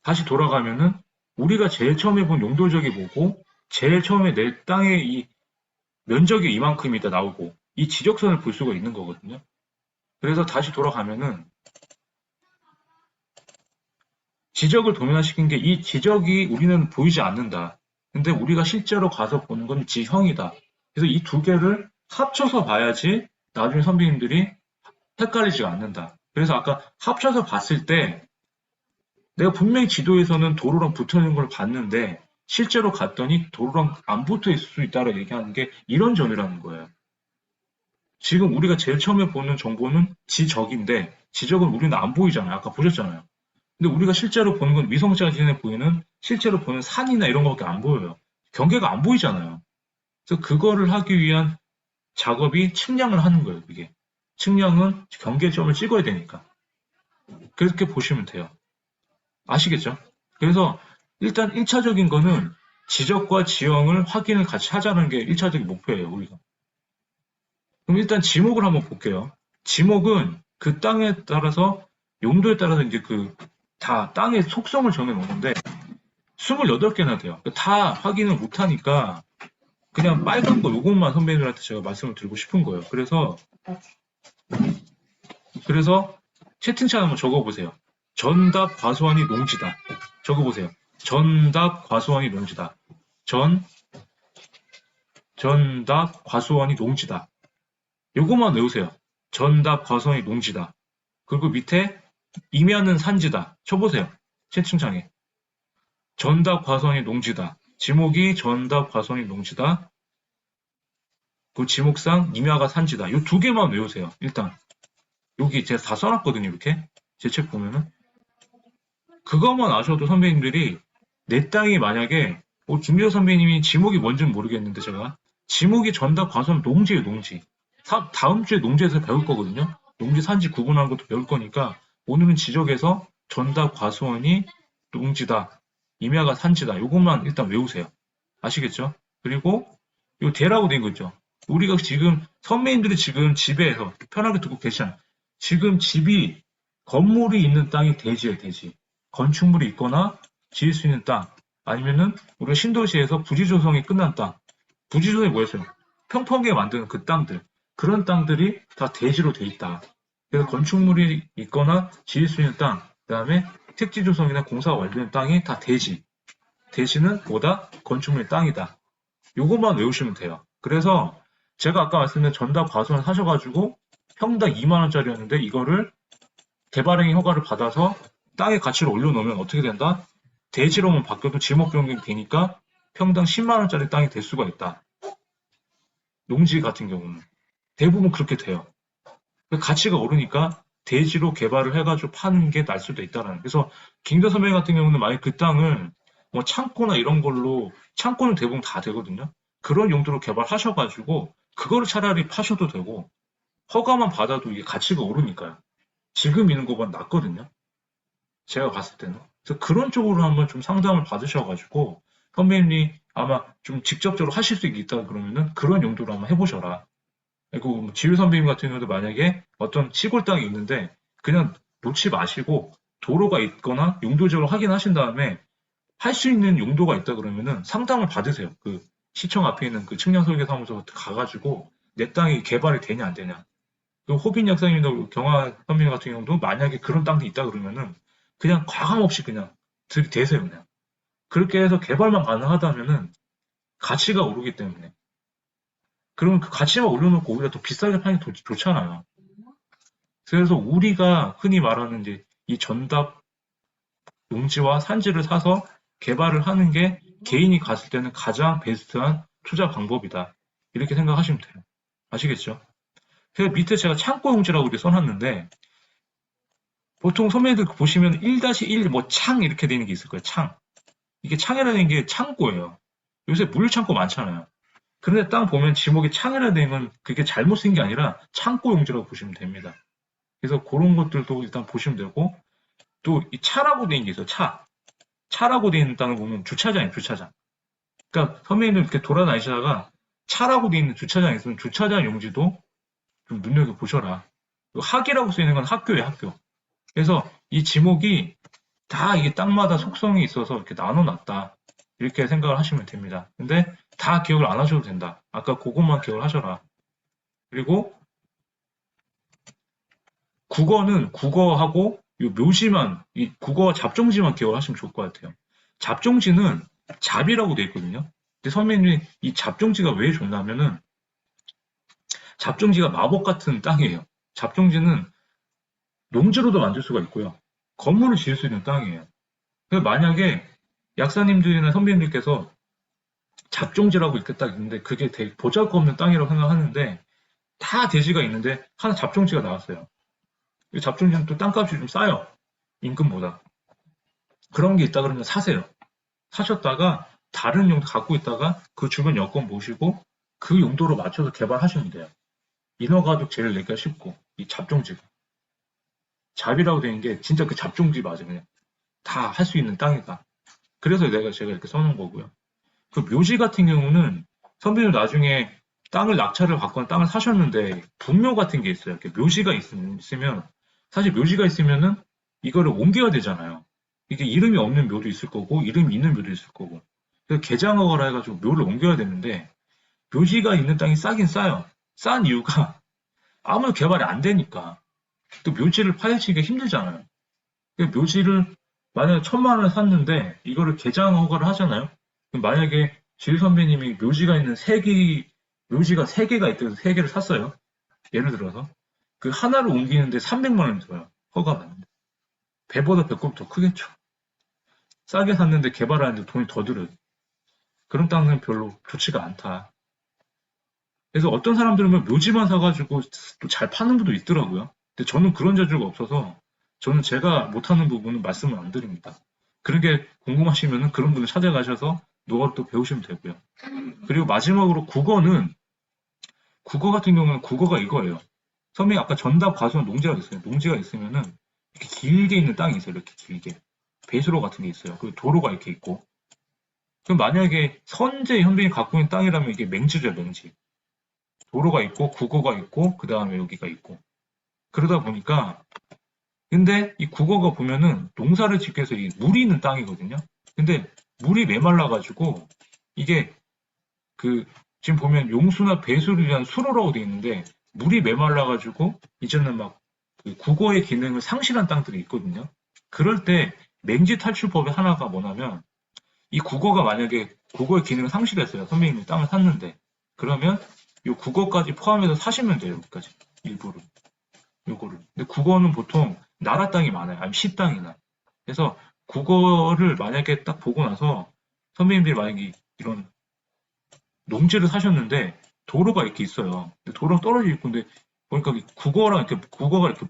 다시 돌아가면은 우리가 제일 처음에 본 용도적이 뭐고 제일 처음에 내 땅의 이 면적이 이만큼이다 나오고 이 지적선을 볼 수가 있는 거거든요. 그래서 다시 돌아가면은 지적을 도면화시킨 게 이 지적이 우리는 보이지 않는다. 근데 우리가 실제로 가서 보는 건 지형이다. 그래서 이 두 개를 합쳐서 봐야지 나중에 선배님들이 헷갈리지가 않는다. 그래서 아까 합쳐서 봤을 때 내가 분명히 지도에서는 도로랑 붙어 있는 걸 봤는데 실제로 갔더니 도로랑 안 붙어 있을 수 있다라고 얘기하는 게 이런 점이라는 거예요. 지금 우리가 제일 처음에 보는 정보는 지적인데 지적은 우리는 안 보이잖아요. 아까 보셨잖아요. 근데 우리가 실제로 보는 건 위성사진에 보이는 실제로 보는 산이나 이런 거밖에 안 보여요. 경계가 안 보이잖아요. 그래서 그거를 하기 위한 작업이 측량을 하는 거예요. 그게. 측량은 경계점을 찍어야 되니까. 그렇게 보시면 돼요. 아시겠죠? 그래서 일단 1차적인 거는 지적과 지형을 확인을 같이 하자는 게 1차적인 목표예요, 우리가. 그럼 일단 지목을 한번 볼게요. 지목은 그 땅에 따라서 용도에 따라서 이제 다 땅의 속성을 정해 놓는데 28개나 돼요. 다 확인을 못 하니까 그냥 빨간 거 요것만 선배님들한테 제가 말씀을 드리고 싶은 거예요. 그래서 채팅창 한번 적어보세요. 전답 과수원이 농지다. 적어보세요. 전답 과수원이 농지다. 전답 과수원이 농지다. 요것만 외우세요. 전답 과수원이 농지다. 그리고 밑에 임야는 산지다. 쳐보세요. 채팅창에. 전답 과수원이 농지다. 지목이 전답 과수원이 농지다. 그 지목상 임야가 산지다. 요 두 개만 외우세요. 일단. 여기 제가 다 써놨거든요. 이렇게. 제 책 보면은. 그것만 아셔도 선배님들이 내 땅이 만약에 김미호 선배님이 지목이 뭔지는 모르겠는데 제가 지목이 전답 과수원 농지예요. 농지. 다음 주에 농지에서 배울 거거든요. 농지 산지 구분하는 것도 배울 거니까 오늘은 지적에서 전답 과수원이 농지다. 임야가 산지다. 요것만 일단 외우세요. 아시겠죠? 그리고 요 대라고 된 거 있죠. 우리가 지금 선배님들이 지금 집에서 편하게 듣고 계시잖아요. 지금 집이 건물이 있는 땅이 대지예요. 대지. 건축물이 있거나 지을 수 있는 땅. 아니면은 우리가 신도시에서 부지 조성이 끝난 땅. 부지 조성이 뭐였어요? 평평하게 만드는 그 땅들. 그런 땅들이 다 대지로 돼 있다. 그래서 건축물이 있거나 지을 수 있는 땅, 그 다음에 택지 조성이나 공사가 완료된 땅이 다 대지. 대지는 뭐다? 건축물의 땅이다. 요것만 외우시면 돼요. 그래서 제가 아까 말씀드린 전답 과수원 사셔가지고 평당 2만 원짜리였는데 이거를 개발행위 허가를 받아서 땅의 가치를 올려놓으면 어떻게 된다? 대지로만 바뀌어도 지목 변경이 되니까 평당 10만 원짜리 땅이 될 수가 있다. 농지 같은 경우는 대부분 그렇게 돼요. 가치가 오르니까 대지로 개발을 해가지고 파는 게 날 수도 있다라는. 그래서 김대 선배 같은 경우는 만약 그 땅을 뭐 창고나 이런 걸로 창고는 대부분 다 되거든요. 그런 용도로 개발하셔가지고 그거를 차라리 파셔도 되고 허가만 받아도 이게 가치가 오르니까요. 지금 있는 것보다 낫거든요. 제가 봤을 때는. 그래서 그런 쪽으로 한번 좀 상담을 받으셔가지고 선배님이 아마 좀 직접적으로 하실 수 있다 그러면은 그런 용도로 한번 해보셔라. 그리고 지휘 선배님 같은 경우도 만약에 어떤 시골 땅이 있는데 그냥 놓지 마시고 도로가 있거나 용도적으로 확인하신 다음에 할 수 있는 용도가 있다 그러면은 상담을 받으세요. 그 시청 앞에 있는 그 청년설계사무소 가가지고 내 땅이 개발이 되냐 안 되냐. 그 호빈 역사님도 경화 선배님 같은 경우도 만약에 그런 땅이 있다 그러면은 그냥 과감 없이 그냥 들이대세요 그냥. 그렇게 해서 개발만 가능하다면은 가치가 오르기 때문에. 그러면 그 가치만 올려놓고 오히려 더 비싸게 파는 게 좋잖아요. 그래서 우리가 흔히 말하는 이제 이 전답 농지와 산지를 사서 개발을 하는 게 개인이 갔을 때는 가장 베스트한 투자 방법이다. 이렇게 생각하시면 돼요. 아시겠죠? 그래서 밑에 제가 창고 용지라고 이렇게 써놨는데 보통 선배님들 보시면 1-1 뭐 창 이렇게 되는 게 있을 거예요. 창. 이게 창이라는 게 창고예요. 요새 물류창고 많잖아요. 그런데 땅 보면 지목이 창이라 되는 건 그게 잘못 쓴 게 아니라 창고 용지라고 보시면 됩니다. 그래서 그런 것들도 일단 보시면 되고 또 이 차라고 되어 있는 게 있어요. 차. 차라고 되어 있는 땅을 보면 주차장이에요. 주차장. 그러니까 선배님들 이렇게 돌아다니시다가 차라고 되어 있는 주차장이 있으면 주차장 용지도 좀 눈여겨보셔라. 학이라고 쓰이는 건 학교예요. 학교. 그래서 이 지목이 다 이게 땅마다 속성이 있어서 이렇게 나눠놨다. 이렇게 생각을 하시면 됩니다. 근데 다 기억을 안 하셔도 된다. 아까 그것만 기억을 하셔라. 그리고 국어는 국어하고 이 묘지만, 이 국어와 잡종지만 기억을 하시면 좋을 것 같아요. 잡종지는 잡이라고 되어 있거든요. 근데 선배님이 이 잡종지가 왜 좋냐면은 잡종지가 마법 같은 땅이에요. 잡종지는 농지로도 만들 수가 있고요. 건물을 지을 수 있는 땅이에요. 그래서 만약에 약사님들이나 선배님들께서 잡종지라고 이렇게 딱 있는데 그게 되게 보잘것없는 땅이라고 생각하는데 다 대지가 있는데 하나 잡종지가 나왔어요. 이 잡종지는 또 땅값이 좀 싸요. 임금보다. 그런 게 있다 그러면 사세요. 사셨다가 다른 용도 갖고 있다가 그 주변 여건 보시고 그 용도로 맞춰서 개발하시면 돼요. 인허가도 제일 내기가 쉽고 이 잡종지가. 잡이라고 되는 게 진짜 그 잡종지 맞아요. 그냥 다 할 수 있는 땅이다. 그래서 제가 이렇게 써놓은 거고요. 그 묘지 같은 경우는 선배님 나중에 땅을 낙찰을 받거나 땅을 사셨는데 분묘 같은 게 있어요. 이렇게 묘지가 있으면 사실 묘지가 있으면은 이거를 옮겨야 되잖아요. 이게 이름이 없는 묘도 있을 거고 이름이 있는 묘도 있을 거고 그래서 개장허가라 해가지고 묘를 옮겨야 되는데 묘지가 있는 땅이 싸긴 싸요. 싼 이유가 아무도 개발이 안 되니까 또 묘지를 파헤치기가 힘들잖아요. 묘지를 만약에 1,000만 원을 샀는데 이거를 개장 허가를 하잖아요. 그럼 만약에 질 선배님이 묘지가 3개가 있다고 해서 3개를 샀어요. 예를 들어서 그 하나를 옮기는데 300만 원이 들어요. 허가 받는데. 배보다 배꼽이 더 크겠죠. 싸게 샀는데 개발하는데 돈이 더 들어요. 그런 땅은 별로 좋지가 않다. 그래서 어떤 사람들은 묘지만 사가지고 또 잘 파는 분도 있더라고요. 근데 저는 그런 재주가 없어서 저는 제가 못하는 부분은 말씀을 안 드립니다. 그런 게 궁금하시면 그런 분을 찾아가셔서 노하우를 또 배우시면 되고요. 그리고 마지막으로 국어 같은 경우는 국어가 이거예요. 선생님이 아까 전답 과수원 농지가 있어요. 농지가 있으면은 이렇게 길게 있는 땅이 있어요. 이렇게 길게. 배수로 같은 게 있어요. 그리고 도로가 이렇게 있고. 그럼 만약에 선제 현빈이 갖고 있는 땅이라면 이게 맹지죠, 맹지. 도로가 있고, 국어가 있고, 그 다음에 여기가 있고. 그러다 보니까 근데 이 국어가 보면은 농사를 짓기 위해서 이 물이 있는 땅이거든요. 근데 물이 메말라가지고 이게 그 지금 보면 용수나 배수를 위한 수로라고 되어 있는데 물이 메말라가지고 이제는 막그 국어의 기능을 상실한 땅들이 있거든요. 그럴 때 맹지 탈출법의 하나가 뭐냐면 이 국어가 만약에 국어의 기능을 상실했어요. 선배님이 땅을 샀는데 그러면 이 국어까지 포함해서 사시면 돼요. 여기까지 일부를. 요거를. 근데 국어는 보통 나라 땅이 많아요. 아니면 시 땅이나. 그래서 국어를 만약에 딱 보고 나서 선배님들이 만약에 이런 농지를 사셨는데 도로가 이렇게 있어요. 도로가 떨어져 있고 근데 보니까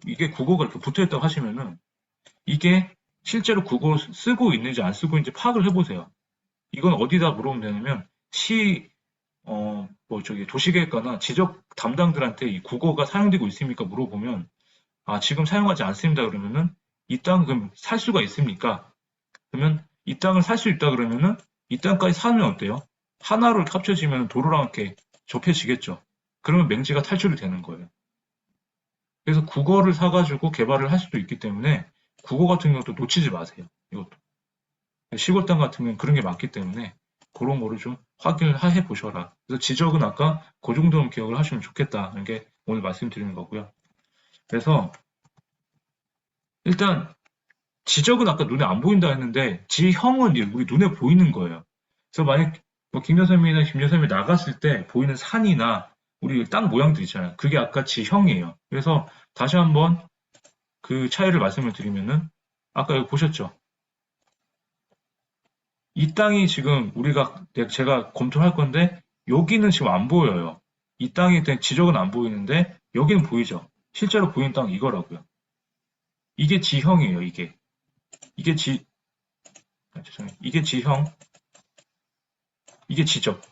이게 국어가 이렇게 붙어 있다고 하시면은 이게 실제로 국어를 쓰고 있는지 안 쓰고 있는지 파악을 해보세요. 이건 어디다 물어보면 되냐면 도시계획과나 지적 담당들한테 이 국어가 사용되고 있습니까? 물어보면 아, 지금 사용하지 않습니다. 그러면은 이 땅 그럼 살 수가 있습니까? 그러면 이 땅을 살 수 있다 그러면은 이 땅까지 사면 어때요? 하나로 합쳐지면 도로랑 이렇게 접해지겠죠. 그러면 맹지가 탈출이 되는 거예요. 그래서 국어를 사가지고 개발을 할 수도 있기 때문에 국어 같은 경우도 놓치지 마세요. 이것도. 시골 땅 같은 경우는 그런 게 많기 때문에 그런 거를 좀 확인을 해 보셔라. 그래서 지적은 아까 그 정도는 기억을 하시면 좋겠다. 이런 게 오늘 말씀드리는 거고요. 그래서 일단 지적은 아까 눈에 안 보인다 했는데 지형은 우리 눈에 보이는 거예요. 그래서 만약 김 여사님이나 김 여사님이 나갔을 때 보이는 산이나 우리 땅 모양들 있잖아요. 그게 아까 지형이에요. 그래서 다시 한번 그 차이를 말씀을 드리면은 아까 여기 보셨죠? 이 땅이 지금 제가 검토할 건데 여기는 지금 안 보여요. 이 땅에 대한 지적은 안 보이는데 여기는 보이죠. 실제로 보이는 땅 이거라고요. 이게 지형이에요. 이게 죄송해요. 이게 지형, 이게 지적.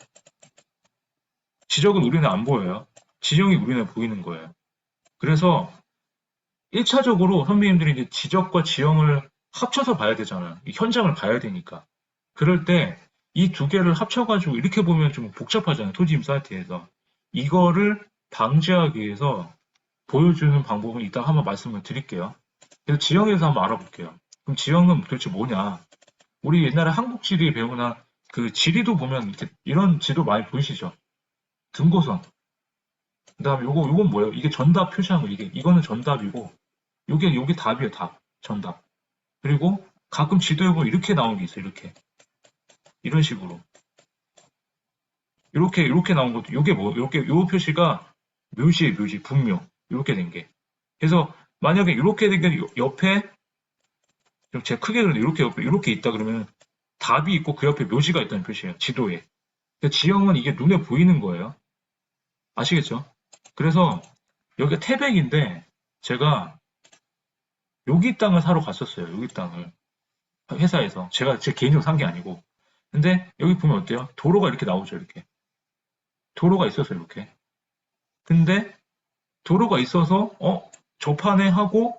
지적은 우리는 안 보여요. 지형이 우리는 보이는 거예요. 그래서 1차적으로 선배님들이 이제 지적과 지형을 합쳐서 봐야 되잖아요. 이 현장을 봐야 되니까. 그럴 때 이 두 개를 합쳐가지고 이렇게 보면 좀 복잡하잖아요. 토지임 사이트에서. 이거를 방지하기 위해서 보여주는 방법은 이따 한번 말씀을 드릴게요. 그래서 지형에서 한번 알아볼게요. 그럼 지형은 도대체 뭐냐? 우리 옛날에 한국지리 배우나 그 지리도 보면 이렇게 이런 지도 많이 보이시죠? 등고선. 그다음에 요건 뭐예요? 이게 전답 표시한 거. 이거는 전답이고 요게 답이에요. 답. 전답. 그리고 가끔 지도에 보면 이렇게 나오는 게 있어요. 이런 식으로. 이렇게 나온 것도 요게 뭐 요 표시가 묘지예요. 묘지. 분묘. 이렇게 된 게. 그래서 만약에 이렇게 된 게 옆에 좀 제가 크게 그렸는데 이렇게 옆에 이렇게 있다 그러면 답이 있고 그 옆에 묘지가 있다는 표시예요. 지도에. 지형은 이게 눈에 보이는 거예요. 아시겠죠? 그래서 여기가 태백인데 제가 여기 땅을 사러 갔었어요. 여기 땅을 회사에서 제가 제 개인적으로 산 게 아니고. 근데 여기 보면 어때요? 도로가 이렇게 나오죠. 이렇게 도로가 있었어요. 이렇게. 근데 도로가 있어서 접하네 하고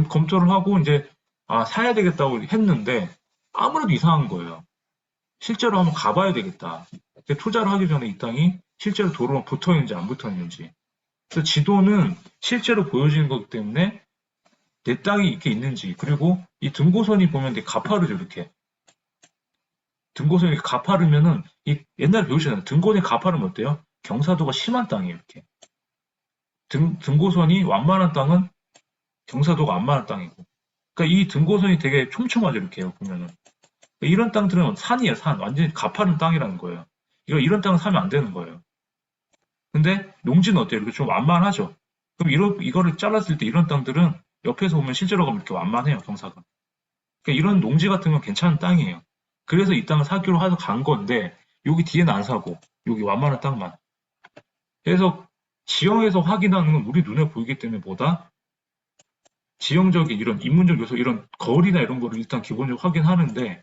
검토를 하고 이제 사야 되겠다고 했는데 아무래도 이상한 거예요. 실제로 한번 가봐야 되겠다. 투자를 하기 전에 이 땅이 실제로 도로랑 붙어 있는지 안 붙어 있는지. 그래서 지도는 실제로 보여지는 거기 때문에 내 땅이 이렇게 있는지, 그리고 이 등고선이 보면 되게 가파르죠, 이렇게. 등고선이 가파르면은, 옛날에 배우셨잖아요. 등고선이 가파르면 어때요? 경사도가 심한 땅이에요, 이렇게. 등고선이 완만한 땅은 경사도가 안 많은 땅이고. 그러니까 이 등고선이 되게 촘촘하죠, 이렇게 보면은. 이런 땅들은 산이에요, 산. 완전히 가파른 땅이라는 거예요. 이런 땅은 사면 안 되는 거예요. 근데 농지는 어때요? 이렇게 좀 완만하죠? 그럼 이거를 잘랐을 때 이런 땅들은 옆에서 보면 실제로 가면 이렇게 완만해요, 경사가. 그러니까 이런 농지 같은 건 괜찮은 땅이에요. 그래서 이 땅을 사기로 해서 간 건데, 여기 뒤에는 안 사고, 여기 완만한 땅만. 그래서 지형에서 확인하는 건 우리 눈에 보이기 때문에 보다 지형적인 이런 인문적 요소, 이런 거리나 이런 거를 일단 기본적으로 확인하는데,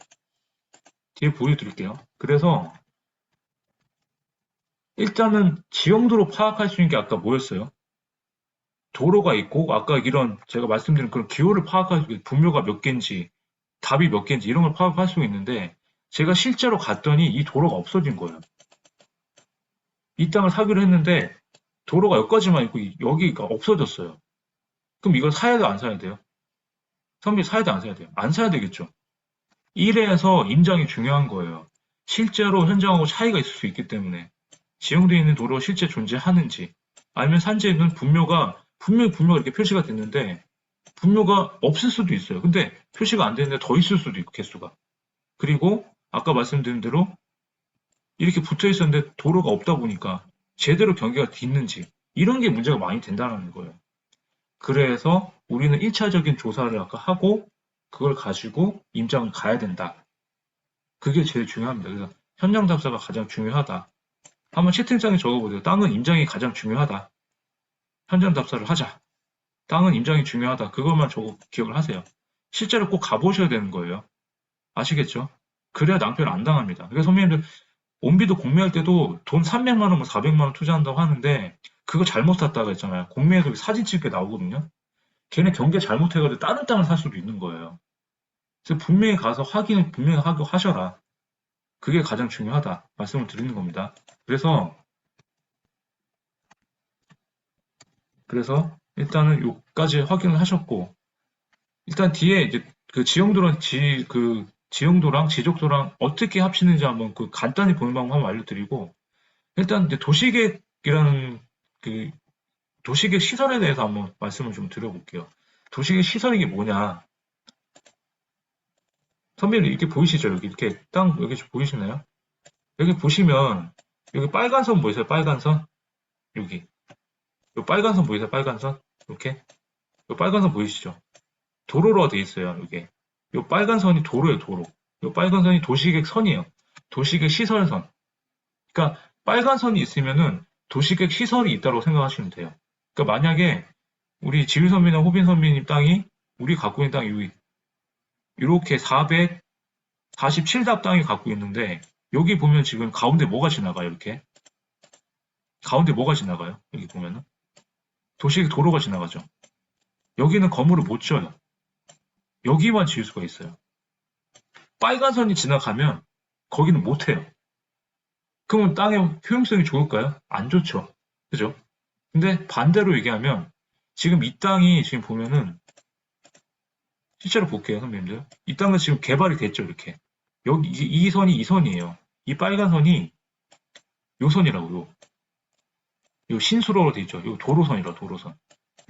뒤에 보여드릴게요. 그래서 일단은 지형도로 파악할 수 있는 게 아까 뭐였어요? 도로가 있고, 아까 이런 제가 말씀드린 그런 기호를 파악할 수 있는 분묘가 몇 개인지, 답이 몇 개인지 이런 걸 파악할 수 있는데, 제가 실제로 갔더니 이 도로가 없어진 거예요. 이 땅을 사기로 했는데 도로가 여기까지만 있고 여기가 없어졌어요. 그럼 이걸 사야 돼, 안 사야 돼요? 선비 사야 돼, 안 사야 돼요? 안 사야 되겠죠. 이래서 임장이 중요한 거예요. 실제로 현장하고 차이가 있을 수 있기 때문에 지형되어 있는 도로가 실제 존재하는지, 아니면 산지에는 분명히 이렇게 표시가 됐는데 분묘가 없을 수도 있어요. 근데 표시가 안 되는데 더 있을 수도 있고, 개수가. 그리고 아까 말씀드린 대로 이렇게 붙어 있었는데 도로가 없다 보니까 제대로 경계가 있는지, 이런 게 문제가 많이 된다는 거예요. 그래서 우리는 1차적인 조사를 아까 하고 그걸 가지고 임장을 가야 된다. 그게 제일 중요합니다. 그래서 현장 답사가 가장 중요하다. 한번 채팅창에 적어보세요. 땅은 임장이 가장 중요하다. 현장 답사를 하자. 땅은 임장이 중요하다. 그것만 기억을 하세요. 실제로 꼭 가보셔야 되는 거예요. 아시겠죠? 그래야 낭패를 안 당합니다. 그래서 선배님들 온비도 공매할 때도 돈 300만 원, 400만 원 투자한다고 하는데 그거 잘못 샀다고 했잖아요. 공매에서 사진 찍게 나오거든요. 걔네 경계 잘못해가지고 다른 땅을 살 수도 있는 거예요. 그래서 분명히 가서 확인을 분명히 하고 하셔라. 그게 가장 중요하다. 말씀을 드리는 겁니다. 그래서 일단은 요까지 확인을 하셨고, 일단 뒤에 이제 그 지형도랑 지적도랑 어떻게 합치는지 한번 그 간단히 보는 방법 한번 알려드리고, 일단 이제 도시계획이라는 그 도시계획 시설에 대해서 한번 말씀을 좀 드려볼게요. 도시계획 시설이 이게 뭐냐? 선배님 이렇게 보이시죠? 여기 이렇게 땅 여기 보이시나요? 여기 보시면 여기 빨간 선 보이세요? 빨간 선 여기 요 빨간 선 보이세요? 빨간 선 이렇게 요 빨간 선 보이시죠? 도로로 돼 있어요. 이게 요 빨간 선이 도로예요. 도로. 이 빨간 선이 도시계획 선이에요. 도시계획 시설선. 그러니까 빨간 선이 있으면은 도시계획 시설이 있다고 생각하시면 돼요. 그러니까 만약에 우리 지휘 선배나 호빈 선배님 땅이 우리 갖고 있는 땅이 이렇게 447답 땅이 갖고 있는데 여기 보면 지금 가운데 뭐가 지나가요? 이렇게 가운데 뭐가 지나가요? 여기 보면은 도시계획 도로가 지나가죠. 여기는 건물을 못 지어요. 여기만 지을 수가 있어요. 빨간 선이 지나가면 거기는 못 해요. 그러면 땅의 효용성이 좋을까요? 안 좋죠. 그죠? 근데 반대로 얘기하면 지금 이 땅이 지금 보면은 실제로 볼게요, 선배님들. 이 땅은 지금 개발이 됐죠, 이렇게. 여기 이 선이 이 선이에요. 이 빨간 선이 요 선이라고요. 요 신수로로 돼 있죠. 요 도로선이라 도로선.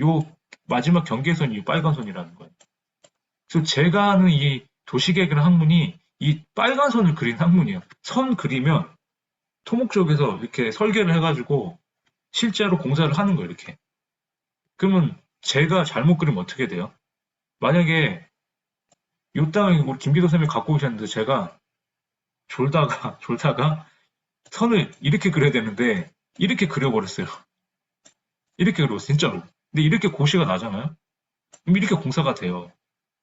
요 마지막 경계선이 이 빨간 선이라는 거예요. 그래서 제가 하는 이 도시계획이라는 학문이 이 빨간 선을 그린 학문이에요. 선 그리면 토목 쪽에서 이렇게 설계를 해가지고 실제로 공사를 하는 거예요, 이렇게. 그러면 제가 잘못 그리면 어떻게 돼요? 만약에 이 땅을 우리 김기도 선생님이 갖고 오셨는데 제가 졸다가 선을 이렇게 그려야 되는데 이렇게 그려버렸어요. 이렇게 그렸어요, 진짜로. 근데 이렇게 고시가 나잖아요? 그럼 이렇게 공사가 돼요.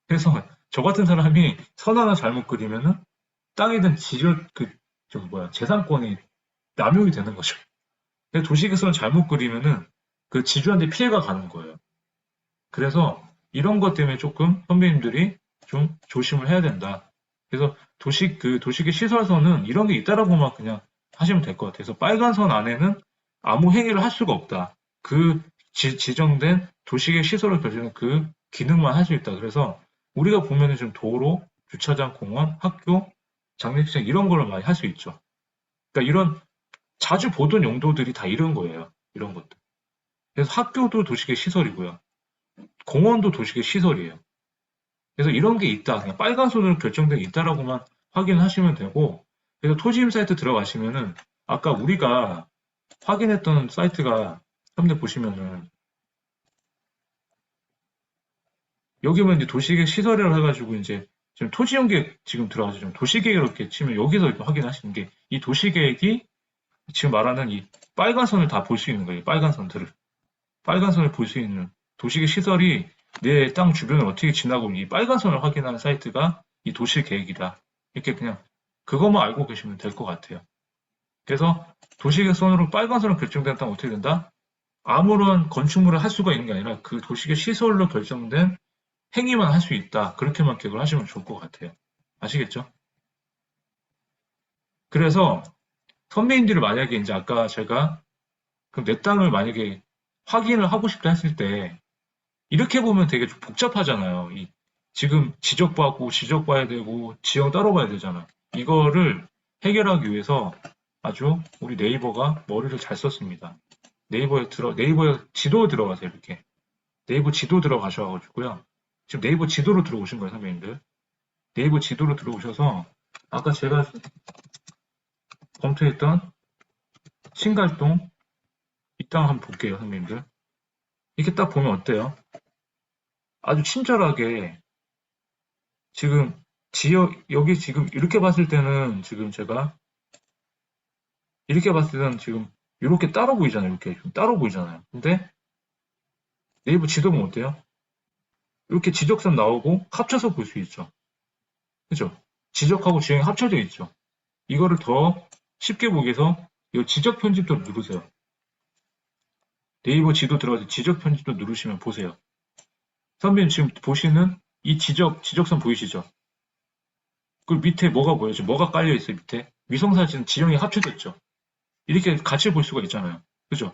그래서 저 같은 사람이 선 하나 잘못 그리면은 땅에 대한 재산권이 남용이 되는 거죠. 도시계획서는 잘못 그리면은 그 지주한테 피해가 가는 거예요. 그래서 이런 것 때문에 조금 선배님들이 좀 조심을 해야 된다. 그래서 도시계 시설선은 이런 게 있다라고만 그냥 하시면 될 것 같아요. 그래서 빨간 선 안에는 아무 행위를 할 수가 없다. 그 지정된 도시계 시설을 결정하는 그 기능만 할 수 있다. 그래서 우리가 보면은 좀 도로, 주차장, 공원, 학교, 장례식장 이런 걸 많이 할 수 있죠. 그러니까 이런 자주 보던 용도들이 다 이런 거예요. 이런 것들. 그래서 학교도 도시계 시설이고요. 공원도 도시계 시설이에요. 그래서 이런 게 있다. 그냥 빨간 손으로 결정된 게 있다라고만 확인하시면 되고, 그래서 토지임 사이트 들어가시면은 아까 우리가 확인했던 사이트가 한번 보시면은 여기 보면 이제 도시계획 시설이라고 해가지고 이제 지금 토지용계획 지금 들어가서 좀 도시계획 이렇게 치면 여기서 확인하시는 게 이 도시계획이 지금 말하는 이 빨간 선을 다 볼 수 있는 거예요. 빨간 선들을. 빨간 선을 볼 수 있는 도시계획 시설이 내 땅 주변을 어떻게 지나고 이 빨간 선을 확인하는 사이트가 이 도시계획이다. 이렇게 그냥 그것만 알고 계시면 될 것 같아요. 그래서 도시계획 선으로 빨간 선으로 결정된 땅 어떻게 된다? 아무런 건축물을 할 수가 있는 게 아니라 그 도시계획 시설로 결정된 행위만 할 수 있다. 그렇게만 기억을 하시면 좋을 것 같아요. 아시겠죠? 그래서 선배님들이 만약에 이제 아까 제가 그럼 내 땅을 만약에 확인을 하고 싶다 했을 때 이렇게 보면 되게 좀 복잡하잖아요. 지금 지적 봐야 되고 지형 따로 봐야 되잖아. 이거를 해결하기 위해서 아주 우리 네이버가 머리를 잘 썼습니다. 네이버 지도 들어가세요. 이렇게 네이버 지도 들어가셔가지고요. 지금 네이버 지도로 들어오신 거예요, 선배님들. 네이버 지도로 들어오셔서 아까 제가 검토했던 신갈동 이 땅 한번 볼게요, 선배님들. 이렇게 딱 보면 어때요? 아주 친절하게 지금 여기 지금 이렇게 봤을 때는 지금 제가 이렇게 봤을 때는 지금 이렇게 따로 보이잖아요. 이렇게 좀 따로 보이잖아요. 근데 네이버 지도 보면 어때요? 이렇게 지적선 나오고 합쳐서 볼 수 있죠. 그죠? 지적하고 지형이 합쳐져 있죠. 이거를 더 쉽게 보기 위해서 이 지적 편집도 누르세요. 네이버 지도 들어가서 지적 편집도 누르시면 보세요. 선배님 지금 보시는 이 지적선 보이시죠? 그 밑에 뭐가 보여요? 뭐가 깔려 있어요, 밑에? 위성사진 지형이 합쳐져 있죠. 이렇게 같이 볼 수가 있잖아요. 그죠?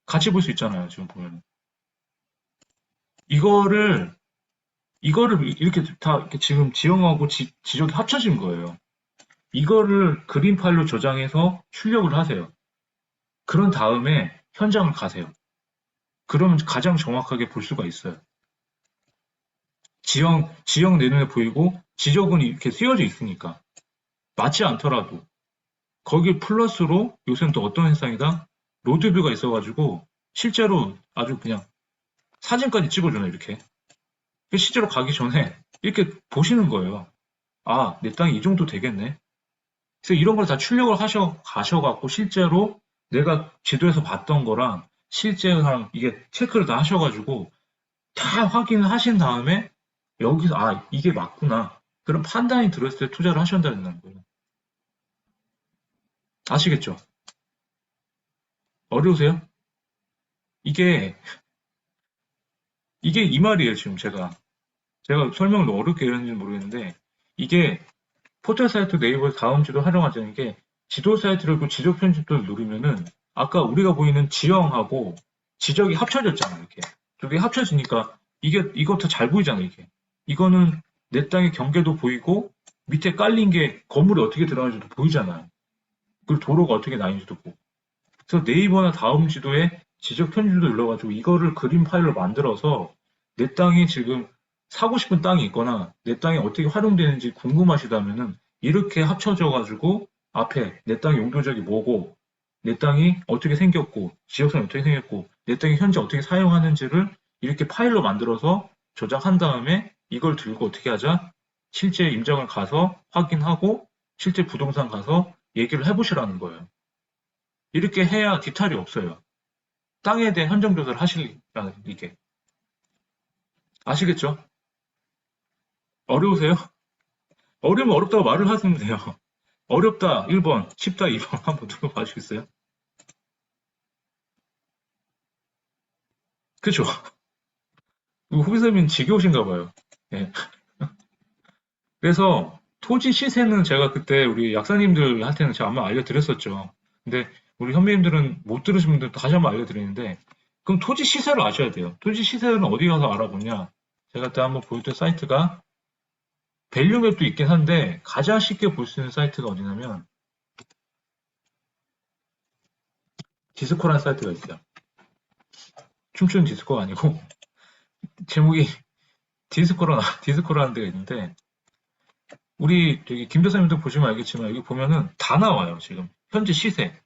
같이 볼 수 있잖아요, 지금 보면. 이거를 이렇게 다 이렇게 지금 지형하고 지적이 합쳐진 거예요. 이거를 그림 파일로 저장해서 출력을 하세요. 그런 다음에 현장을 가세요. 그러면 가장 정확하게 볼 수가 있어요. 지형 내 눈에 보이고 지적은 이렇게 쓰여져 있으니까. 맞지 않더라도 거기 플러스로 요새는 또 어떤 현상이다? 로드뷰가 있어가지고 실제로 아주 그냥 사진까지 찍어주네 이렇게. 실제로 가기 전에 이렇게 보시는 거예요. 아, 내 땅이 이 정도 되겠네. 그래서 이런 걸 다 출력을 가셔갖고 실제로 내가 지도에서 봤던 거랑 실제랑 이게 체크를 다 하셔가지고 다 확인을 하신 다음에 여기서 아, 이게 맞구나. 그런 판단이 들었을 때 투자를 하신다는 거예요. 아시겠죠? 어려우세요? 이게, 이게 이 말이에요, 지금 제가 설명을 너무 어렵게 했는지 모르겠는데, 이게 포털 사이트 네이버 다음 지도 활용하자는 게 지도 사이트를 그 지적 편집도를 누르면은 아까 우리가 보이는 지형하고 지적이 합쳐졌잖아요, 이렇게. 저게 합쳐지니까 이것도 잘 보이잖아요, 이게. 이거는 내 땅의 경계도 보이고 밑에 깔린 게 건물이 어떻게 들어가는지도 보이잖아요. 그리고 도로가 어떻게 나뉘는지도 보고. 그래서 네이버나 다음 지도에 지적 편집도 눌러가지고 이거를 그림 파일로 만들어서 내 땅이 지금 사고 싶은 땅이 있거나 내 땅이 어떻게 활용되는지 궁금하시다면은 이렇게 합쳐져가지고 앞에 내 땅의 용도적이 뭐고 내 땅이 어떻게 생겼고 지역선이 어떻게 생겼고 내 땅이 현재 어떻게 사용하는지를 이렇게 파일로 만들어서 저장한 다음에 이걸 들고 어떻게 하자? 실제 임장을 가서 확인하고 실제 부동산 가서 얘기를 해보시라는 거예요. 이렇게 해야 뒤탈이 없어요. 땅에 대한 현장 조사를 하시라는 이게. 아시겠죠? 어려우세요? 어려우면 어렵다고 말을 하시면 돼요. 어렵다 1번, 쉽다 2번 한번 들어봐 주겠어요? 그죠? 후기자님 지겨우신가 봐요. 예. 그래서 토지 시세는 제가 그때 우리 약사님들한테는 제가 아마 알려드렸었죠. 근데 우리 선배님들은 못 들으신 분들 다시 한번 알려드리는데 그럼 토지 시세를 아셔야 돼요. 토지 시세는 어디 가서 알아보냐? 제가 그때 한번 보여드린 사이트가 밸류맵도 있긴 한데 가장 쉽게 볼 수 있는 사이트가 어디냐면 디스코라는 사이트가 있어요. 춤추는 디스코가 아니고 제목이 디스코라는 데가 있는데 우리 저기 김 교사님도 보시면 알겠지만 여기 보면은 다 나와요. 지금 현재 시세.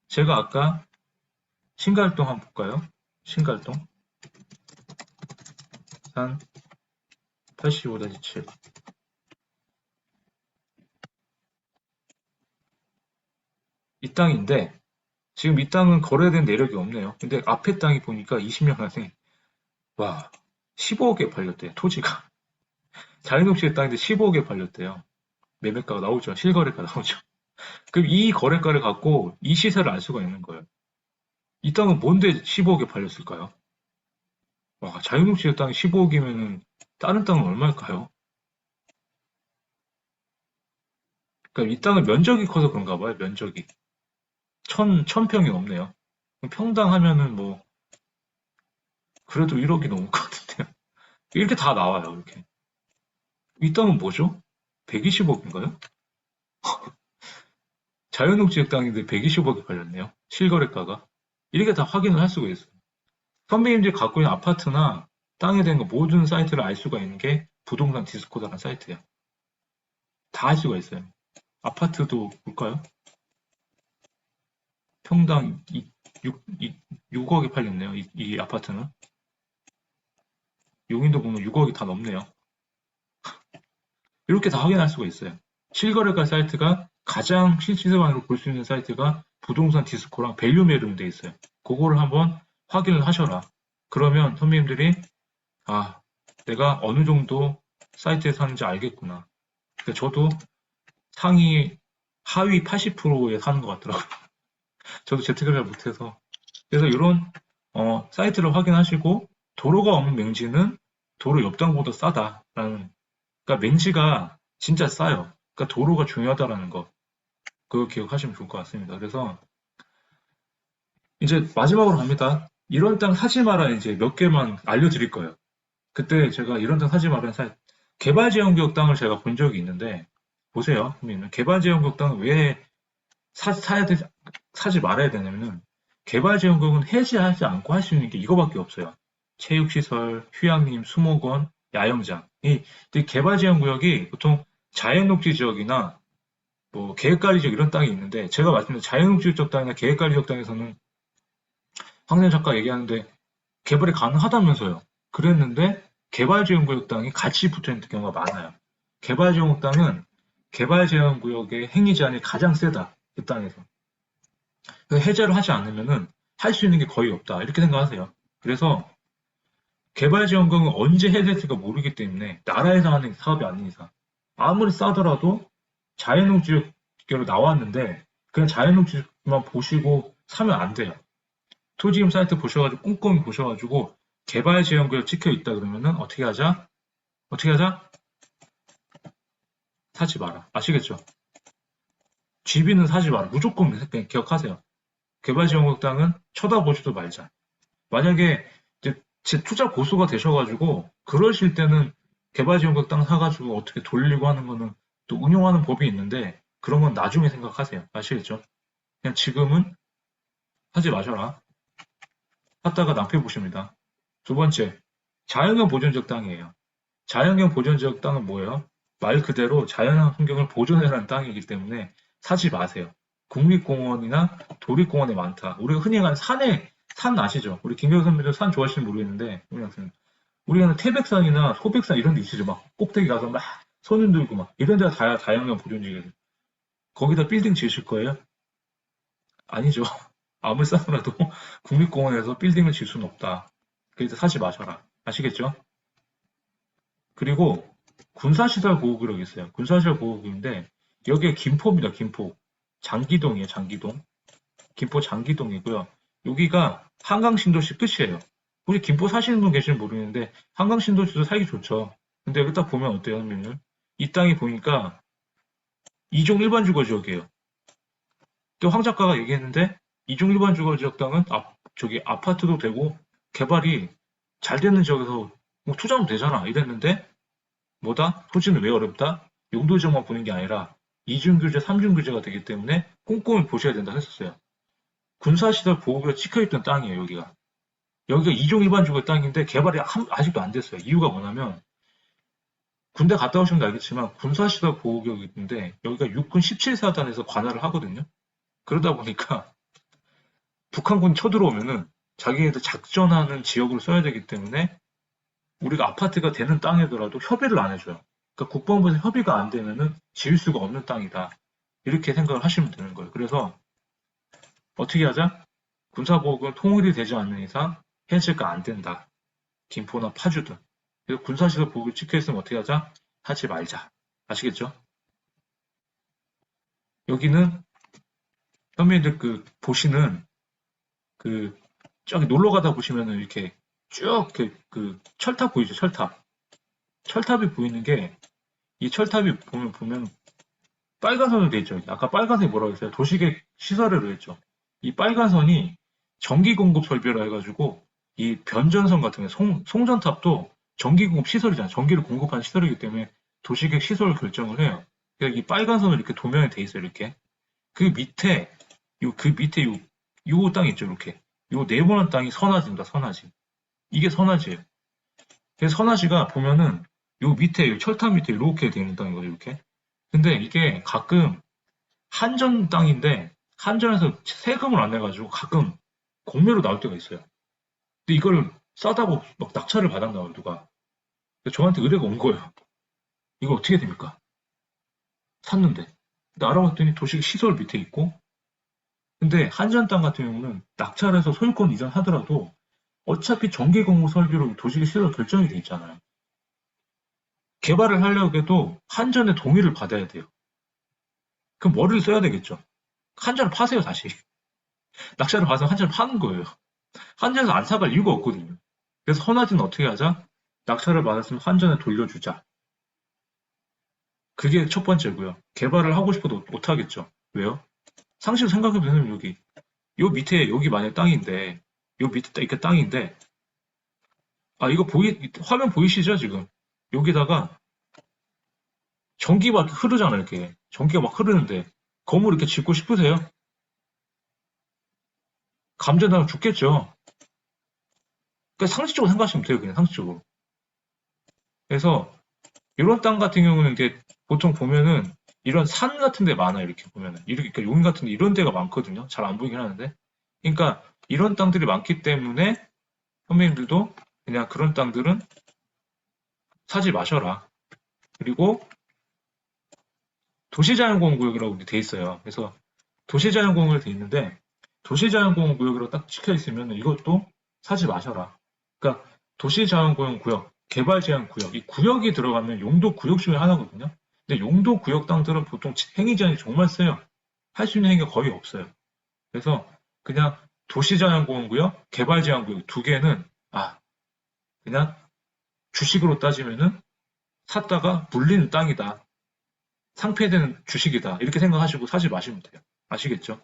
제가 아까 신갈동 한번 볼까요? 신갈동 산 85-7 이 땅인데 지금 이 땅은 거래된 내력이 없네요. 근데 앞에 땅이 보니까 20년 안에 와 15억에 팔렸대요. 토지가. 자연녹지의 땅인데 15억에 팔렸대요. 매매가가 나오죠. 실거래가 나오죠. 그럼 이 거래가를 갖고 이 시세를 알 수가 있는 거예요. 이 땅은 뭔데 15억에 팔렸을까요? 와, 자연녹지의 땅이 15억이면은 다른 땅은 얼마일까요? 그러니까 이 땅은 면적이 커서 그런가 봐요. 면적이. 천평이 넘네요. 평당 하면은 뭐 그래도 1억이 넘을 것 같은데요. 이렇게 다 나와요. 이렇게. 이 땅은 뭐죠? 120억인가요? 자연녹지의 땅인데 120억이 팔렸네요. 실거래가가. 이렇게 다 확인을 할 수가 있어요. 선배님들이 갖고 있는 아파트나 땅에 대한 거 모든 사이트를 알 수가 있는 게 부동산 디스코다라는 사이트예요. 다 알 수가 있어요. 아파트도 볼까요? 평당 6억에 팔렸네요. 이 아파트는. 용인도 보면 6억이 다 넘네요. 이렇게 다 확인할 수가 있어요. 실거래가 사이트가 가장 실시간으로 볼 수 있는 사이트가 부동산 디스코랑 밸류메이로 돼 있어요. 그거를 한번 확인을 하셔라. 그러면 선배님들이 아, 내가 어느 정도 사이트에 사는지 알겠구나. 저도 상위 하위 80%에 사는 것 같더라고요. 저도 재테크를 잘 못해서. 그래서 이런 사이트를 확인하시고 도로가 없는 맹지는 도로 옆 땅보다 싸다라는. 그러니까 맹지가 진짜 싸요. 그러니까 도로가 중요하다라는 거. 그거 기억하시면 좋을 것 같습니다. 그래서 이제 마지막으로 갑니다. 이런 땅 사지 마라 이제 몇 개만 알려드릴 거예요. 그때 제가 이런 땅 사지 마라 개발지형구역 땅을 제가 본 적이 있는데 보세요. 개발지형구역 땅을 왜 사야 되, 사지 말아야 되냐면은 개발지원금은 해지하지 않고 할 수 있는 게 이거밖에 없어요. 체육시설, 휴양림, 수목원, 야영장. 이 개발지원구역이 보통 자연녹지 지역이나 뭐 계획관리 지역 이런 땅이 있는데 제가 말씀드린 자연녹지 지역 땅이나 계획관리 지역 땅에서는 황선 작가 얘기하는데 개발이 가능하다면서요. 그랬는데 개발지원구역 땅이 같이 붙어 있는 경우가 많아요. 개발지원 땅은 개발제한구역의 행위 제한이 가장 세다. 그 땅에서. 해제를 하지 않으면은 할 수 있는 게 거의 없다. 이렇게 생각하세요. 그래서 개발지원금은 언제 해제될지가 모르기 때문에 나라에서 하는 사업이 아닌 이상 아무리 싸더라도 자연농지로 나왔는데 그냥 자연농지만 보시고 사면 안 돼요. 토지임 사이트 보셔가지고 꼼꼼히 보셔가지고 개발지원구역 찍혀 있다 그러면은 어떻게 하자? 어떻게 하자? 사지 마라. 아시겠죠? GB는 사지 마라. 무조건 그냥 기억하세요. 개발지원구역 땅은 쳐다보지도 말자. 만약에 이제 제 투자 고수가 되셔가지고 그러실 때는 개발지원구역 땅 사가지고 어떻게 돌리고 하는 거는 또 운용하는 법이 있는데 그런 건 나중에 생각하세요. 아시겠죠? 그냥 지금은 하지 마셔라. 하다가 낭패 보십니다. 두 번째, 자연경 보존지역 땅이에요. 자연경 보존지역 땅은 뭐예요? 말 그대로 자연 환경을 보존해라는 땅이기 때문에 사지 마세요. 국립공원이나 도립공원에 많다. 우리가 흔히 가는 산 아시죠? 우리 김경수 선배도 산 좋아하시는지 모르겠는데, 우리가 태백산이나 소백산 이런 데 있으죠. 막 꼭대기 가서 막 손 들고 막 이런 데가 다 자연경 보존지역이에요. 거기다 빌딩 지으실 거예요? 아니죠. 아무리 싸더라도 국립공원에서 빌딩을 지을 수는 없다. 그래서 사지 마셔라. 아시겠죠? 그리고 군사시설 보호구역이 있어요. 군사시설 보호구역인데 여기에 김포입니다. 김포. 장기동이에요. 장기동. 김포 장기동이고요. 여기가 한강신도시 끝이에요. 혹시 김포 사시는 분 계시는 모르겠는데 한강신도시도 살기 좋죠. 근데 여기 딱 보면 어때요, 선생님? 이 땅이 보니까 이종 일반 주거지역이에요. 또 황 작가가 얘기했는데 이종 일반 주거지역 땅은 저기 아파트도 되고 개발이 잘 되는 지역에서 뭐 투자하면 되잖아 이랬는데 뭐다? 토지는 왜 어렵다? 용도 지역만 보는 게 아니라 이중 규제, 삼중 규제가 되기 때문에 꼼꼼히 보셔야 된다 했었어요. 군사시설 보호구역 찍혀있던 땅이에요, 여기가. 여기가 이종 일반 주거 땅인데 개발이 아직도 안 됐어요. 이유가 뭐냐면 군대 갔다 오시면 알겠지만 군사시설 보호구역이 있는데 여기가 육군 17사단에서 관할을 하거든요. 그러다 보니까 북한군이 쳐들어오면은 자기네들 작전하는 지역으로 써야 되기 때문에 우리가 아파트가 되는 땅이더라도 협의를 안 해줘요. 그러니까 국방부에서 협의가 안 되면은 지을 수가 없는 땅이다. 이렇게 생각을 하시면 되는 거예요. 그래서 어떻게 하자? 군사보호구역 통일이 되지 않는 이상 해제가 안 된다. 김포나 파주든. 그래서 군사시설 보호구역 찍혀있으면 어떻게 하자? 하지 말자. 아시겠죠? 여기는 선배님들 보시는 저기 놀러 가다 보시면은 이렇게 쭉 철탑 보이죠? 철탑. 철탑이 보이는 게 이 철탑이 보면 빨간 선으로 돼 있죠. 아까 빨간색이 뭐라고 했어요? 도시계획 시설으로 했죠. 이 빨간 선이 전기 공급 설비라 해가지고 이 변전선 같은 게 송전탑도 전기 공급 시설이잖아요. 전기를 공급하는 시설이기 때문에 도시계획 시설을 결정을 해요. 그러니까 이 빨간 선으로 이렇게 도면이 돼 있어요. 이렇게 그 밑에 요 땅 있죠. 이렇게 요 네모난 땅이 선화지입니다. 선화지. 이게 선화지예요. 그래서 선화지가 보면은 요 밑에 철탑 밑에 이렇게 되어 있는 땅이거든요. 이렇게. 근데 이게 가끔 한전 땅인데 한전에서 세금을 안 내가지고 가끔 공매로 나올 때가 있어요. 근데 이걸 싸다고 막 낙찰을 받았나 누가. 저한테 의뢰가 온 거예요. 이거 어떻게 됩니까? 샀는데. 근데 알아봤더니 도시 시설 밑에 있고 근데 한전 땅 같은 경우는 낙찰해서 소유권 이전하더라도 어차피 전기공무 설비로 도시 시설 결정이 돼 있잖아요. 개발을 하려고 해도 한전의 동의를 받아야 돼요. 그럼 머리를 써야 되겠죠. 한전을 파세요, 다시. 낙찰을 받아서 한전을 파는 거예요. 한전에서 안 사갈 이유가 없거든요. 그래서 헌화지는 어떻게 하자? 낙찰을 받았으면 한전에 돌려주자. 그게 첫 번째고요. 개발을 하고 싶어도 못 하겠죠. 왜요? 상식으로 생각해보면 요 밑에 여기 만약 땅인데 요 밑에 이렇게 땅인데 이거 화면 보이시죠 지금? 여기다가 전기가 막 흐르잖아요. 이렇게 전기가 막 흐르는데 건물 이렇게 짓고 싶으세요? 감전당하면 죽겠죠. 그러니까 상식적으로 생각하시면 돼요. 그냥 상식적으로. 그래서 이런 땅 같은 경우는 이제 보통 보면은 이런 산 같은 데 많아요. 이렇게 보면은 이렇게 그러니까 용인 같은 데 이런 데가 많거든요. 잘 안 보이긴 하는데. 그러니까 이런 땅들이 많기 때문에 선배님들도 그냥 그런 땅들은 사지 마셔라. 그리고 도시자연공원구역이라고 이렇게 돼 있어요. 그래서 도시자연공원으로 돼 있는데 도시자연공원구역으로 딱 찍혀 있으면 이것도 사지 마셔라. 그러니까 도시자연공원구역, 개발제한구역, 이 구역이 들어가면 용도 구역 중에 하나거든요. 근데 용도 구역 땅들은 보통 행위 제한이 정말 세요. 할 수 있는 행위가 거의 없어요. 그래서 그냥 도시자연공원구역, 개발제한구역 두 개는 그냥 주식으로 따지면은 샀다가 물리는 땅이다. 상폐되는 주식이다. 이렇게 생각하시고 사지 마시면 돼요. 아시겠죠?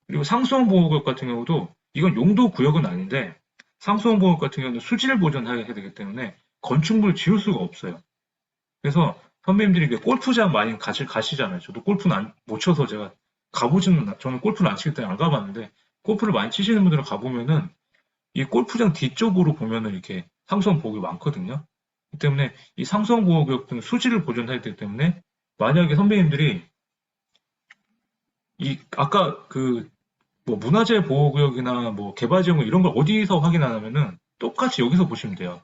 그리고 상수원보호구역 같은 경우도 이건 용도구역은 아닌데 상수원보호구역 같은 경우는 수질 보존해야 되기 때문에 건축물을 지을 수가 없어요. 그래서 선배님들이 골프장 많이 가시잖아요. 저도 골프는 못 쳐서 제가 저는 골프를 안 치기 때문에 안 가봤는데 골프를 많이 치시는 분들은 가보면은 이 골프장 뒤쪽으로 보면은 이렇게 상수원보호구역이 많거든요. 그렇기 때문에 이 상수원보호구역 등 수질을 보존해야 되기 때문에 만약에 선배님들이 아까 뭐 문화재 보호구역이나 뭐 개발지역구 이런 걸 어디서 확인하냐면은 똑같이 여기서 보시면 돼요.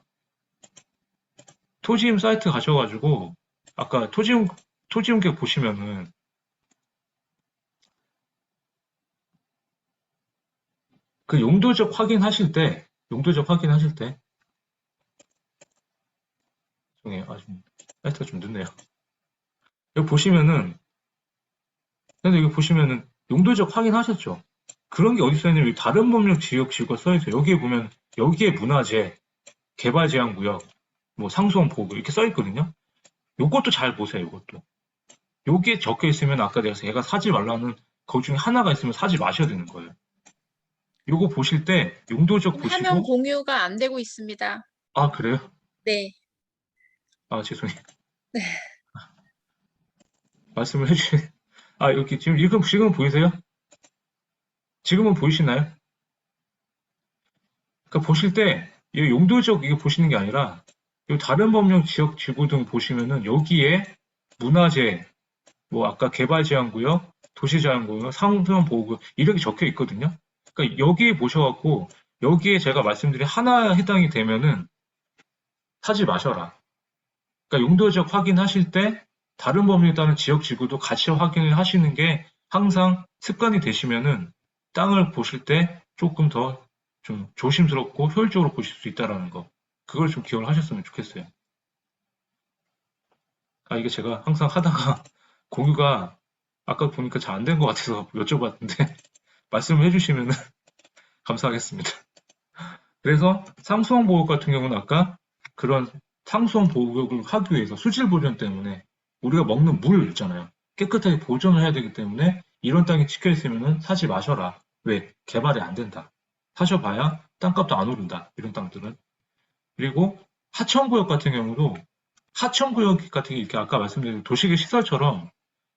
토지임 사이트 가셔가지고 아까 토지임격 보시면은 그 용도적 확인하실 때 죄송해요. 사이트가 좀 늦네요. 여기 보시면은 근데 여기 보시면은 용도적 확인하셨죠? 그런 게 어디 써있냐면 다른 법령 지역 지구가 써있어요. 여기에 보면 여기에 문화재, 개발제한구역, 뭐 상수원 보호구 이렇게 써있거든요. 요것도 잘 보세요. 요것도. 여기에 적혀 있으면 아까 내가 사지 말라는 것 중에 하나가 있으면 사지 마셔야 되는 거예요. 요거 보실 때 용도적 화면 보시고 공유가 안 되고 있습니다. 그래요? 네. 죄송해요. 네. 말씀을 해주신 여기 지금 보이세요? 지금은 보이시나요? 그러니까 보실 때 이 용도적 이게 보시는 게 아니라 이 다른 법령 지역 지구 등 보시면은 여기에 문화재, 뭐 아까 개발제한구역, 도시제한구역, 상수원보호구역 이렇게 적혀 있거든요. 그러니까 여기에 보셔갖고 여기에 제가 말씀드린 하나 해당이 되면은 사지 마셔라. 그러니까 용도적 확인하실 때 다른 법령에 따른 지역 지구도 같이 확인을 하시는 게 항상 습관이 되시면은 땅을 보실 때 조금 더 좀 조심스럽고 효율적으로 보실 수 있다라는 거. 그걸 좀 기억을 하셨으면 좋겠어요. 이게 제가 항상 하다가 공유가 아까 보니까 잘 안 된 것 같아서 여쭤봤는데 말씀을 해주시면 감사하겠습니다. 그래서 상수원 보호구 같은 경우는 아까 그런 상수원 보호구역을 하기 위해서 수질 보존 때문에 우리가 먹는 물 있잖아요. 깨끗하게 보존을 해야 되기 때문에 이런 땅이 찍혀 있으면 사지 마셔라. 왜? 개발이 안 된다. 사셔봐야 땅값도 안 오른다. 이런 땅들은. 그리고 하천구역 같은 경우도 하천구역 같은 게 이렇게 아까 말씀드린 도시계 시설처럼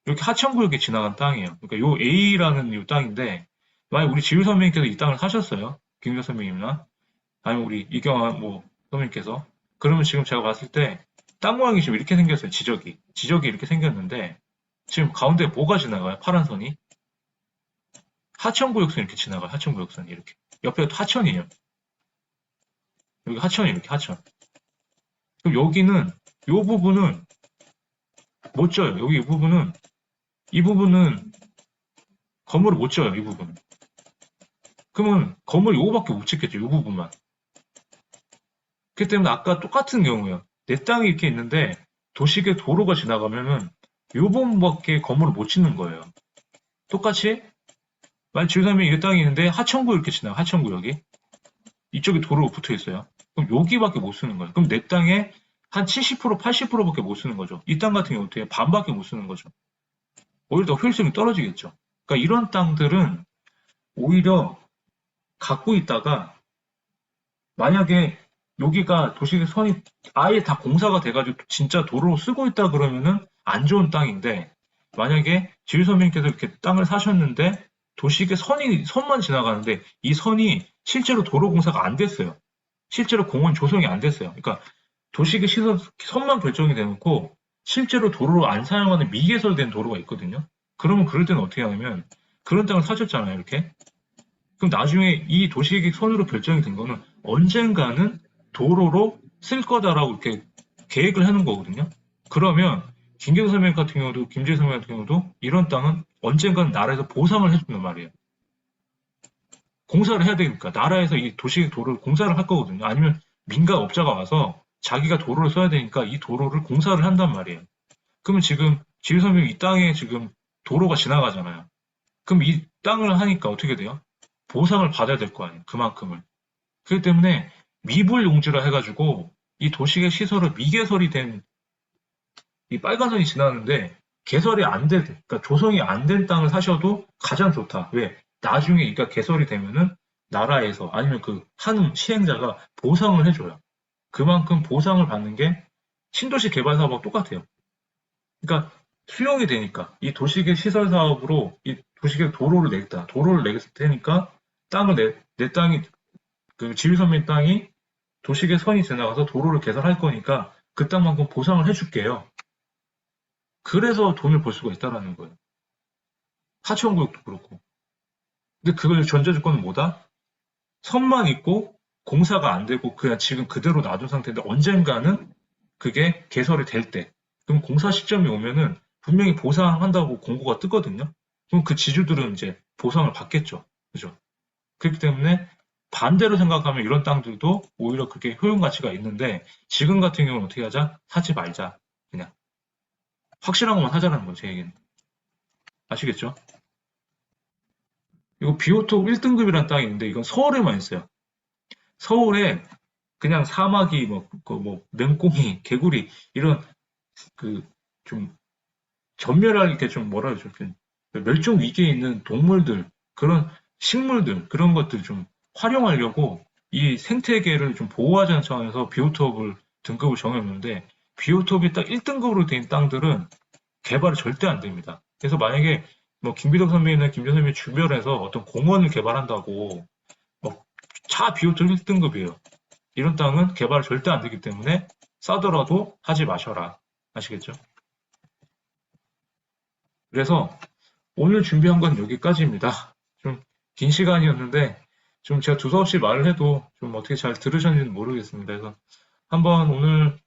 이렇게 하천구역이 지나간 땅이에요. 그러니까 요 A라는 요 땅인데 만약 우리 지휘 선배님께서 이 땅을 사셨어요. 김규 선배님이나 아니면 우리 이경환 뭐 선배님께서 그러면 지금 제가 봤을 때 땅 모양이 지금 이렇게 생겼어요. 지적이 이렇게 생겼는데 지금 가운데 뭐가 지나가요? 파란 선이 하천구역선이 이렇게 지나가요. 하천구역선이 이렇게 옆에 하천이에요. 여기 하천이 이렇게 하천. 그럼 여기는 요 부분은 못 져요. 여기 이 부분은 건물을 못 져요. 이 부분은. 그러면 건물 요거밖에 못 짓겠죠. 이 부분만. 그렇기 때문에 아까 똑같은 경우예요. 내 땅이 이렇게 있는데 도시계 도로가 지나가면은 요 부분밖에 건물을 못 짓는 거예요. 똑같이 만약 지구상에 이 땅이 있는데 하천구 이렇게 지나가 하천구역이 이쪽에 도로가 붙어 있어요. 그럼 여기밖에 못 쓰는 거예요. 그럼 내 땅에 한 70%, 80%밖에 못 쓰는 거죠. 이 땅 같은 경우 어떻게 반밖에 못 쓰는 거죠. 오히려 더 효율성이 떨어지겠죠. 그러니까 이런 땅들은 오히려 갖고 있다가 만약에 여기가 도시계 선이 아예 다 공사가 돼가지고 진짜 도로로 쓰고 있다 그러면은 안 좋은 땅인데 만약에 지휘선생님께서 이렇게 땅을 사셨는데 도시계 선만 지나가는데 이 선이 실제로 도로 공사가 안 됐어요. 실제로 공원 조성이 안 됐어요. 그러니까 도시계 시설 선만 결정이 되놓고 실제로 도로로 안 사용하는 미개설된 도로가 있거든요. 그러면 그럴 때는 어떻게 하냐면 그런 땅을 사셨잖아요. 이렇게. 그럼 나중에 이 도시계획 선으로 결정이 된 거는 언젠가는 도로로 쓸 거다라고 이렇게 계획을 해놓은 거거든요. 그러면 김계수 선배 같은 경우도, 김재수 선배 같은 경우도 이런 땅은 언젠가는 나라에서 보상을 해준단 말이에요. 공사를 해야 되니까 나라에서 이 도시 도로를 공사를 할 거거든요. 아니면 민간업자가 와서 자기가 도로를 써야 되니까 이 도로를 공사를 한단 말이에요. 그러면 지금 지휘선명 이 땅에 지금 도로가 지나가잖아요. 그럼 이 땅을 하니까 어떻게 돼요? 보상을 받아야 될 거 아니에요. 그만큼을. 그렇기 때문에 미불용지라 해가지고 이 도시계 시설을 미개설이 된 이 빨간 선이 지나는데 개설이 안 된, 그러니까 조성이 안 된 땅을 사셔도 가장 좋다. 왜? 나중에 이가 개설이 되면은 나라에서 아니면 그 한 시행자가 보상을 해줘요. 그만큼 보상을 받는 게 신도시 개발 사업하고 똑같아요. 그러니까 수용이 되니까 이 도시계 시설 사업으로 이 도시계 도로를 내겠다. 도로를 내겠을 테니까 땅을 내 땅이 그 지휘선민 땅이 도시계 선이 지나가서 도로를 개설할 거니까 그 땅만큼 보상을 해줄게요. 그래서 돈을 벌 수가 있다라는 거예요. 하천구역도 그렇고. 근데 그걸 전제조건은 뭐다? 선만 있고 공사가 안 되고 그냥 지금 그대로 놔둔 상태인데 언젠가는 그게 개설이 될 때, 그럼 공사 시점이 오면은 분명히 보상한다고 공고가 뜨거든요. 그럼 그 지주들은 이제 보상을 받겠죠. 그죠? 그렇기 때문에 반대로 생각하면 이런 땅들도 오히려 그게 효용 가치가 있는데 지금 같은 경우는 어떻게 하자? 사지 말자. 그냥. 확실한 것만 하자는 거죠, 제 얘기는. 아시겠죠? 이거 비오톱 1등급이라는 땅이 있는데 이건 서울에만 있어요. 서울에 그냥 사마귀, 맹꽁이, 개구리 이런 그 좀 전멸할 게 좀 뭐라 그러죠? 멸종 위기에 있는 동물들, 그런 식물들, 그런 것들 좀 활용하려고 이 생태계를 좀 보호하자는 차원에서 비오톱을 등급을 정해놓는데 비오톱이 딱 1등급으로 된 땅들은 개발이 절대 안 됩니다. 그래서 만약에 뭐 김비덕 선배나 김전 선배 주변에서 어떤 공원을 개발한다고 차 비오톱 1등급이에요. 이런 땅은 개발 절대 안 되기 때문에 싸더라도 하지 마셔라. 아시겠죠? 그래서 오늘 준비한 건 여기까지입니다. 좀 긴 시간이었는데 좀 제가 두서없이 말을 해도 좀 어떻게 잘 들으셨는지는 모르겠습니다. 그래서 한번 오늘